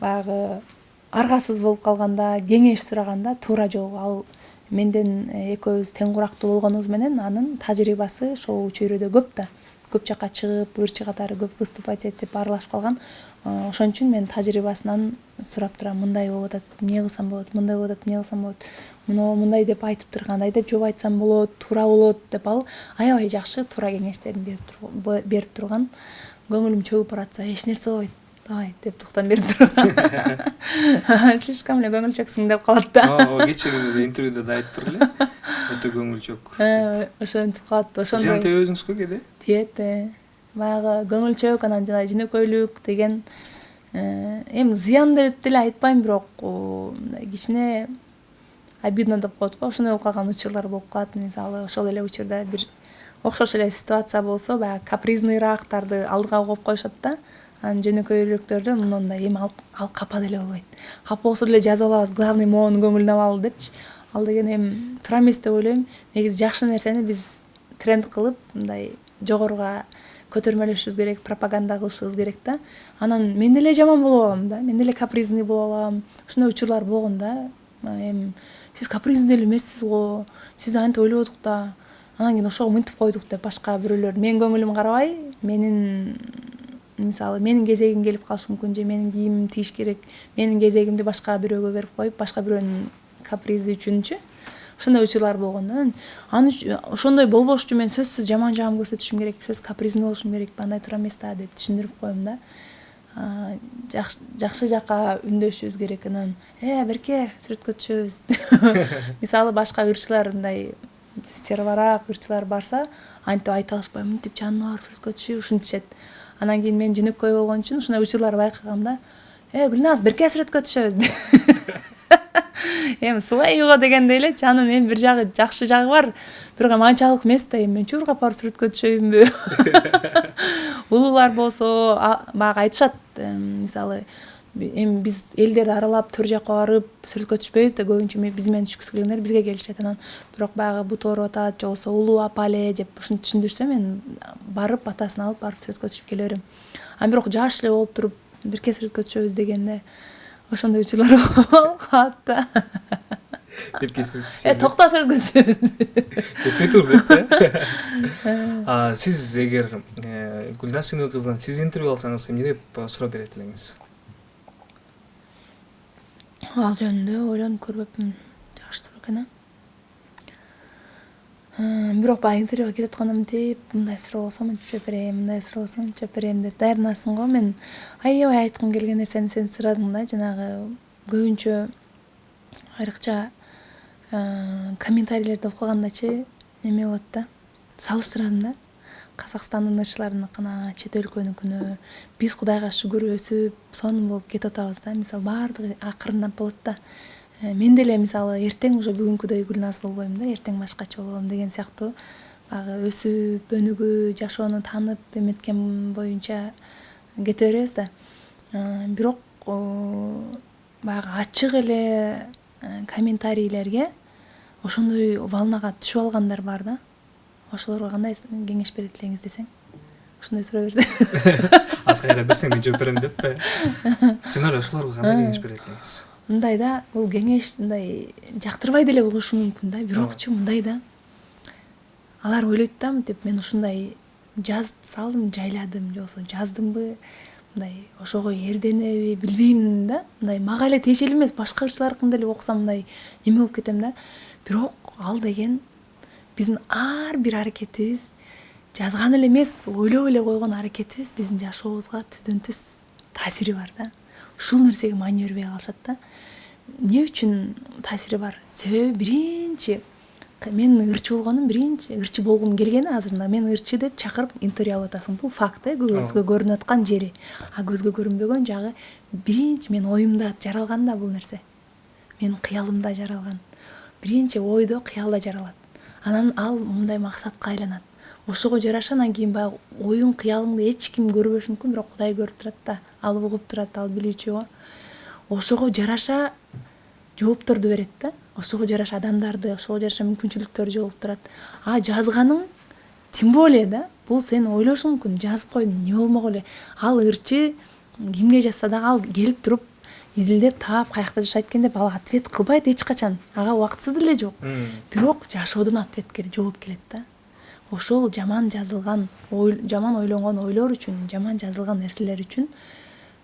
баягы аргасыз болуп калганда, кеңеш сураганда туура жол, ал менден экөөбүз тең курактуу болгонубуз менен анын тажрыйбасы шоу чөйрөдө көп да. көп жака чыгып ырчы катары көп выступать этип аралашып калган. Ошон үчүн мен тажрыйбасынан сурап турам, мындай болуп атат, эмне кылсам болот, мындай болуп атат, эмне кылсам болот, мындай деп айтып тур, кандай деп жооп айтсам болот, туура болот деп ал аябай жакшы туура кеңештерин берип турган. Көңүлүм чөгүп баратса эч нерсе болбойт, давай деп токтом берип турган. Слишком эле көңүлчөксүң деп калат да. Ооба, кечээ интервьюда да айтып тур эле. Өтө көңүлчөк. Ошентип калат. Сиз антип өзүңүзгө кээде? Тиет. Баягы көңүлчөк, анан жана жинөкөйлүк деген эми зыян деп деле айтпайм, бирок мындай кичине обидно деп коет го. Ошондой болуп калган учурлар болуп калат. Мисалы, ошол эле учурда бир окшош эле ситуация болсо, баягы капризнырактарды алдыга коюп коюшат да. Анан жөнөкөйлүктөрдө мындай эми ал капа деле болбойт. Капа болсо деле жазып алабыз, главный моунун көңүлүн алалы депчи. Ал деген эми туура эмес деп ойлойм. Негизи жакшы нерсени биз тренд кылып, мындай жогоруга көтөрмөлөшүбүз керек, пропаганда кылышыбыз керек да. Анан мен деле жаман болуп алам да, мен деле капризный болуп алам. Ошондой учурлар болгон да. Эми сиз капризный деле эмессиз го, сиз антип ойлободук да. Анан кийин ошого мынтип койдук деп башка бирөөлөр менин көңүлүм карабай, менин мисалы менин кезегим келип калышы мүмкүн, же менин кийимим тийиш керек, менин кезегимди башка бирөөгө берип коюп, башка бирөөнүн капризи үчүнчү. Ошондой учурлар болгон да. Ошондой болбош үчүн мен сөзсүз жаман жагым көрсөтүшүм керек, сөз капризный болушум керек, андай туура эмес да деп түшүндүрүп коем да. Жакшы жака үндөшүбүз керек. Анан берке сүрөткө түшөбүз. Мисалы башка ырчылар мындай серварак ырчылар барса, антип айта алышпай, мынтип жанына барып сүрөткө түшүп ушинтишет. Анан кийин мен жөнөкөй болгон үчүн ушундай учурларды байкагам да. Гүлназ, берке сүрөткө түшөбүз. Эми субайго дегендей элечи, анын эми бир жагы жакшы жагы бар. Бирок анчалык эмес да, эми мен чуркап барып сүрөткө түшөйүнбү? Улуулар болсо, баягы айтышат, мисалы, эми биз элдерди аралап төр жакка барып сүрөткө түшпөйбүз да, көбүнчө биз менен түшкүсү келгендер бизге келишет. Анан бирок баягы бут ооруп атат, же болбосо улуу апа эле деп ушинтип түшүндүрсө, мен барып атасын алып барып сүрөткө түшүп келе берем. Бирок жаш эле болуп туруп берке сүрөткө түшөбүз дегенде ошондой учурлар болуп калат да. Берке сүрөткө. Токто сүрөткө түшөбүз. Кетпей тур деп. Сиз эгер Гүлназ Синөө кызынан сиз интервью алсаңыз, эмне деп сурап берет элеңиз? Ал жөнүндө ойлонуп көрбөпмүн. Жакшы суроо экен. Бирок баягы интервьюга кетип атканда мынтип, мындай суроо болсо мынтип жооп берем, мындай суроо болсо мынтип жооп берем деп даярданасың го. Мен аябай айткым келген нерсени сен сурадың да, жанагы көбүнчө айрыкча комментарийлерди окугандачы неме болот да, салыштырам да. Казакстандын ырчыларыныкына, чет өлкөнүкүнө биз Кудайга шүгүр өсүп, сонун болуп кетип атабыз да. Мисалы баардыгы акырындап болот да. Мен деле мисалы эртең уже бүгүнкүдөй Гүлназ болбойм да, эртең башкача болом деген сыяктуу баягы өсүп, өнүгүү, жашоону таанып эметкен боюнча кете беребиз да. Бирок баягы ачык эле комментарийлерге ошондой волнага түшүп алгандар бар да. Ошолорго кандай кеңеш берет элеңиз десең? Ошондой суроо берсе. Азкайра берсең мен жооп берем деп. Жана эле ошолорго кандай кеңеш берет элеңиз? Мындай да, бул кеңеш мындай жактырбай деле угушу мүмкүн да, бирокчу мындай да. Алар ойлойт да, мынтип мен ушундай жазып салдым, жайладым, же болбосо жаздымбы, мындай ошого эрденеби, билбейм да. Мындай мага эле тиешелүү эмес, башка ырчылардыкын деле окусам мындай неме болуп кетем да. Бирок ал деген биздин ар бир аракетибиз, жазган эле эмес, ойлоп эле койгон аракетибиз биздин жашообузга түздөн түз таасири бар да. Ушул нерсеге маани бербей калышат да. Эмне үчүн таасири бар? Себеби биринчи менин ырчы болгонум, биринчи ырчы болгум келгени азырында мен ырчы деп чакырып интервью алып атасың. Бул факт көзгө көрүнүп аткан жери. Көзгө көрүнбөгөн жагы биринчи мен оюмда жаралган да бул нерсе. Менин кыялымда жаралган. Биринчи ойдо, кыялда жаралат. Анан ал мындай максатка айланат. Ошого жараша анан кийин баягы оюң, кыялыңды эч ким көрбөшү мүмкүн, бирок Кудай көрүп турат да. Ал угуп турат, ал билүүчү го. Ошого жараша жоопторду берет да. Ошого жараша адамдарды, ошого жараша мүмкүнчүлүктөрдү жолуктурат. Жазганың тем более да, бул сен ойлошуң мүмкүн, жазып койдум, эмне болмок эле. Ал ырчы кимге жазса дагы ал келип туруп изилдеп таап каякта жашайт экен деп ал ответ кылбайт эч качан. Ага убактысы деле жок. Бирок жашоодон ответ келет, жооп келет да. ошол жаман жазылган жаман ойлонгон ойлор үчүн, жаман жазылган нерселер үчүн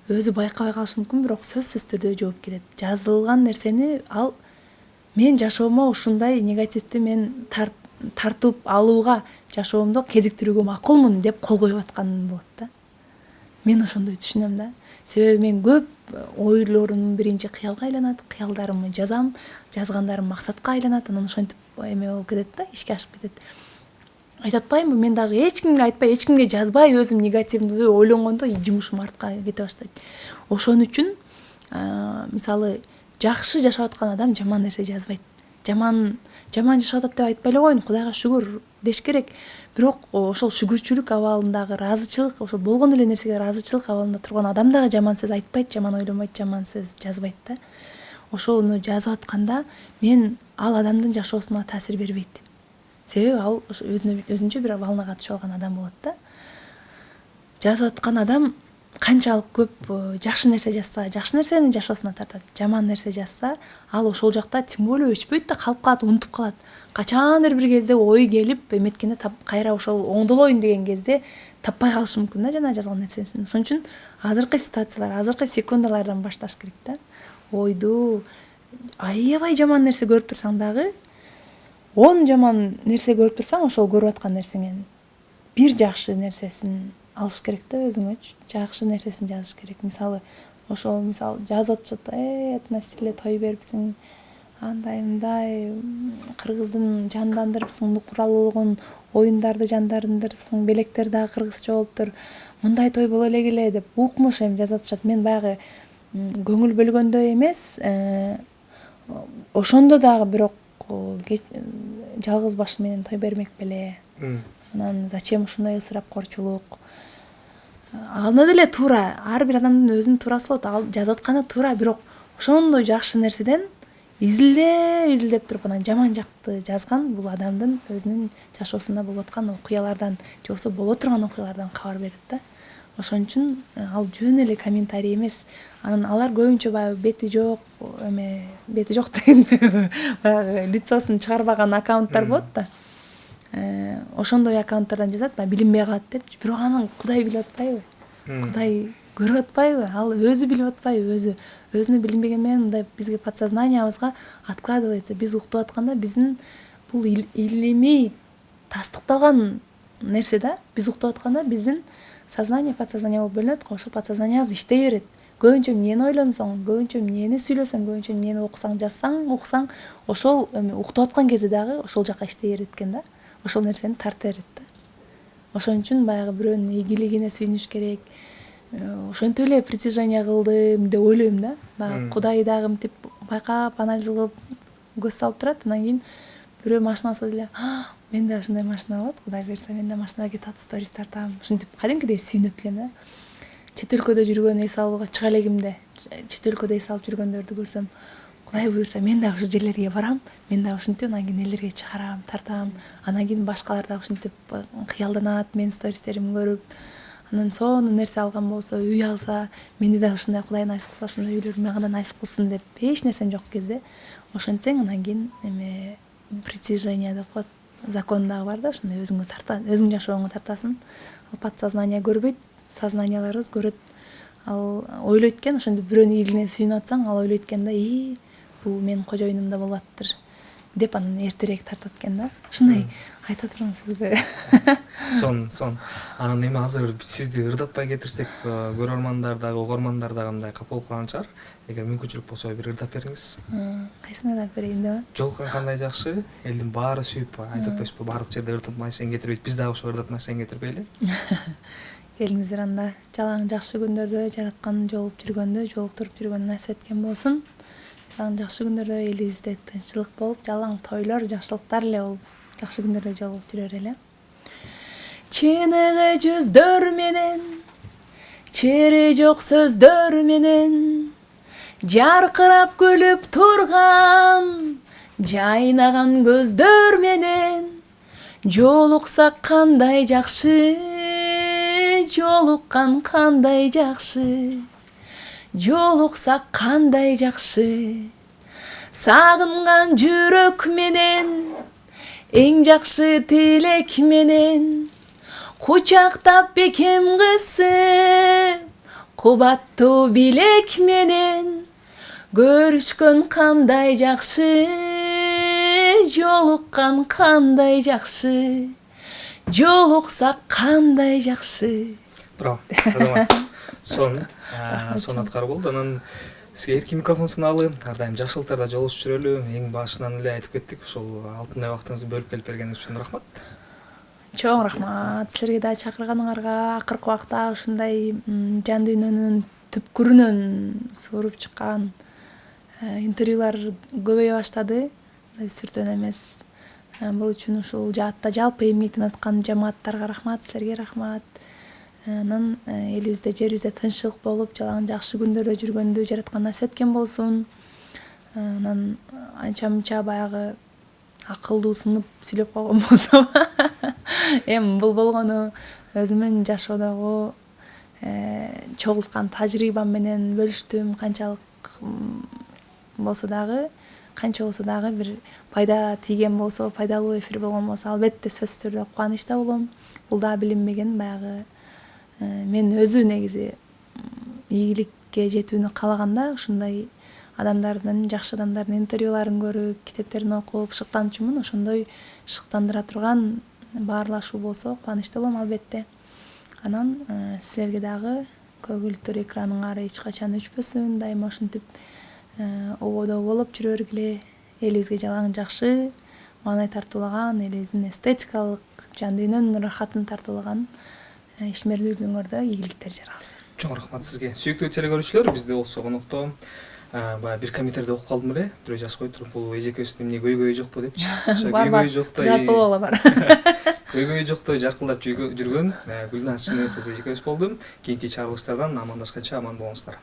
өзү байкабай калышы мүмкүн, бирок сөзсүз түрдө жооп берет. Жазылган нерсени ал мен жашоомо ушундай негативди мен тартып алууга, жашоомдо кезиктирүүгө макулмун деп кол коюп аткан болот да. Мен ошондой түшүнөм да. Себеби мен көп ойлорум биринчи кыялга айланат, кыялдарымды жазам, жазгандарым максатка айланат, анан ошентип эме болуп кетет да, ишке ашып кетет. Айтып атпаймынбы, мен даже эч кимге айтпай, эч кимге жазбай өзүм негативдүү ойлонгондо жумушум артка кете баштайт. Ошон үчүн мисалы жакшы жашап аткан адам жаман нерсе жазбайт. Жаман жашап атат деп айтпай эле коеюн, Кудайга шүгүр деш керек. Бирок ошол шүгүрчүлүк абалындагы ыраазычылык, ошол болгон эле нерсеге ыраазычылык абалында турган адам дагы жаман сөз айтпайт, жаман ойломойт, жаман сөз жазбайт да. Ошону жазып атканда мен ал адамдын жашоосуна таасир бербейт. Себеби ал өзүнчө бир волнага түшүп алган адам болот да. Жазып аткан адам канчалык көп жакшы нерсе жазса, жакшы нерсени жашоосуна тартат. Жаман нерсе жазса, ал ошол жакта тем более өчпөйт да, калып калат, унутуп калат. Качандыр бир кезде ой келип, эметкенде кайра ошол оңдолоюн деген кезде таппай калышы мүмкүн да жана жазган нерсесин. Ошон үчүн азыркы ситуациялар, азыркы секундалардан башташ керек да. Ойду аябай жаман нерсе көрүп турсаң дагы, 10 жаман нерсе көрүп турсаң, ошол көрүп аткан нерсеңен бир жакшы нерсесин алыш керек да, өзүңөчү жакшы нерсесин жазыш керек. Мисалы жазып атышат, этносиле той берипсиң, андай мындай кыргыздын жандандырыпсың, куралланган оюндарды жандандырыпсың, белектер дагы кыргызча болуптур, мындай той боло элегиле деп укмуш эми жазып атышат. Мен баягы көңүл бөлгөндө эмес, ошондо дагы бирок жалгыз баш менен той бермек беле. Анан зачем ушундай ысырапкорчулук? Аны деле туура, ар бир адамдын өзүнүн туурасы болот. Ал жазып атканы туура, бирок ошондой жакшы нерседен изилдеп туруп анан жаман жакты жазган бул адамдын өзүнүн жашоосунда болуп аткан окуялардан, же болбосо боло турган окуялардан кабар берет да. Ошон үчүн ал жөн эле комментарий эмес. Анан алар көбүнчө баягы бети жок дегенде баягы лицосун чыгарбаган аккаунттар болот да. Ошондой аккаунттардан жазат, баягы билинбей калат депчи. Бирок анын Кудай билип атпайбы? Кудай көрүп атпайбы? Ал өзү билип атпайбы? Өзүнө билинбеген менен мындай бизге подсознаниябызга откладывается. Биз уктуп атканда биздин бул илимий тастыкталган нерсе да. Биз уктуп атканда биздин сознание, подсознание болуп бөлүнөт го. Ошо подсознаниябыз иштей берет. Көбүнчө эмнени ойлонсоң, көбүнчө эмнени сүйлөсөң, көбүнчө эмнени окусаң, жазсаң, уксаң, ошол уктуп аткан кезде дагы ошол жака иштей берет экен да. Ошол нерсени тарта берет да. Ошон үчүн баягы бирөөнүн ийгилигине сүйүнүш керек. Ошентип эле притяжение кылдым деп ойлойм да. Баягы Кудай дагы мынтип байкап, анализ кылып көз салып турат. Анан кийин бирөө машина алса деле, менде ушундай машина болот, Кудай буйрса мен да машинада кетип сторис тартам. Ушинтип кадимкидей сүйүнөт элем да. Чет өлкөдө жүргөн эс алууга чыга элегимде, чет өлкөдө эс алып жүргөндөрдү көрсөм, Кудай буйрса мен да ушул жерлерге барам, мен да ушинтип анан кийин элерге чыгарам, тартам. Анан кийин башкалар да ушинтип кыялданат менин стористеримди көрүп. Анан сонун нерсе алган болсо, үй алса, менде да ушундай Кудай насип кылса, ушундай үйлөр мага да насип кылсын деп эч нерсем жок кезде ошентсең, анан кийин притяжение деп коет. Закон дагы бар да, ошондой өзүңө тартат, өзүң жашооңо тартасың. Ал подсознание көрбөйт, сознанияларыбыз көрөт. Ал ойлойт экен, ошондо бирөөнүн ийгилигине сүйүнүп атсаң, ал ойлойт экен да, бул менин кожоюнумда болуп аттыр деп анан эртерээк тартат экен да. Ушундай айта турган сөзгө. Сон. Анан эми азыр сизди ырдатпай кетирсек, көрөрмандар дагы, угармандар дагы мындай капа болуп калган чыгар. Эгер мүмкүнчүлүк болсо бир ырдап бериңиз. Кайсыны ырдап берейин деп? Жолкон кандай жакшы, элдин баары сүйүп айтып атпайсызбы, баардык жерде ырдатмай сен кетирбейт. Биз дагы ошо ырдатмай сен кетирбейли. Келиңиздер анда. Жалаң жакшы күндөрдө, жараткан жолуп жүргөндө, жолуктуруп жүргөндө насип эткен болсун. Жалаң жакшы күндөрдө элибизде тынччылык болуп, жалаң тойлор, жакшылыктар эле болуп, жакшы күндөрдө жолугуп жүрөр эле. Чыныгы жүздөр менен, чери жок сөздөр менен, жаркырап күлүп турган, жайнаган көздөр менен, жолуксак кандай жакшы, жолуккан кандай жакшы, жолуксак кандай жакшы, сагынган жүрөк менен эң жакшы тилек менен кучактап бекем кысып кубаттуу билек менен көрүшкөн кандай жакшы, жолуккан кандай жакшы, жолуксак кандай жакшы. Браво, азаматсыз. Сон аткарып болду. Анан сизге эркин микрофон суналып, ар дайым жакшылыктарда жолугушуп жүрөлү. Эң башынан эле айтып кеттик, ушул алтындай убактыңызды бөлүп келип бергениңиз үчүн рахмат. Чоң рахмат силерге да чакырганыңарга. Акыркы убакта ушундай жан дүйнөнүн түпкүрүнөн сууруп чыккан интервьюлар көбөйө баштады. Сүртөн эмес. Бул үчүн ушул жаатта жалпы эмгек аткан жамааттарга рахмат, силерге рахмат. Анан элибизде, жерибизде тынччылык болуп, жалаң жакшы күндөрдө жүргөндү жараткан насип эткен болсун. Анан анча-мынча баягы акылдуусунуп сүйлөп койгон болсом, эми бул болгону өзүмдүн жашоодогу чогулткан тажрыйбам менен бөлүштүм. Канча болсо дагы бир пайда тийген болсо, пайдалуу эфир болгон болсо, албетте сөзсүз түрдө кубанычта болом. Бул да билинбеген баягы мен өзү негизи ийгиликке жетүүнү калаганда ушундай адамдардын, жакшы адамдардын интервьюларын көрүп, китептерин окуп шыктанчумун. Ошондой шыктандыра турган баарлашуу болсо кубанычта болом албетте. Анан силерге дагы көгүлтүр экраныңар эч качан өчпөсүн, дайыма ушинтип ободо болуп жүрө бергиле. Элибизге жалаң жакшы, маанай тартуулаган, элибиздин эстетикалык жан дүйнөнүн рахатын тартуулаган ишмерлүүлүгүңөрдө ийгиликтер жаралсын. Чоң рахмат сизге. Сүйүктүү телекөрүүчүлөр, бизде болсо конокто баягы бир комментарийде окуп калдым эле. Бирөө жазып коюптур, бул эжекебиздин эмне көйгөйү жокпу депчи. Көйгөйү жоктой. Жалпылоо бар. Көйгөйү жоктой жаркылдап жүргөн Гүлназ Чынай кызы эжекебиз болду. Кийинки чыгарылыштардан амандашканча аман болуңуздар.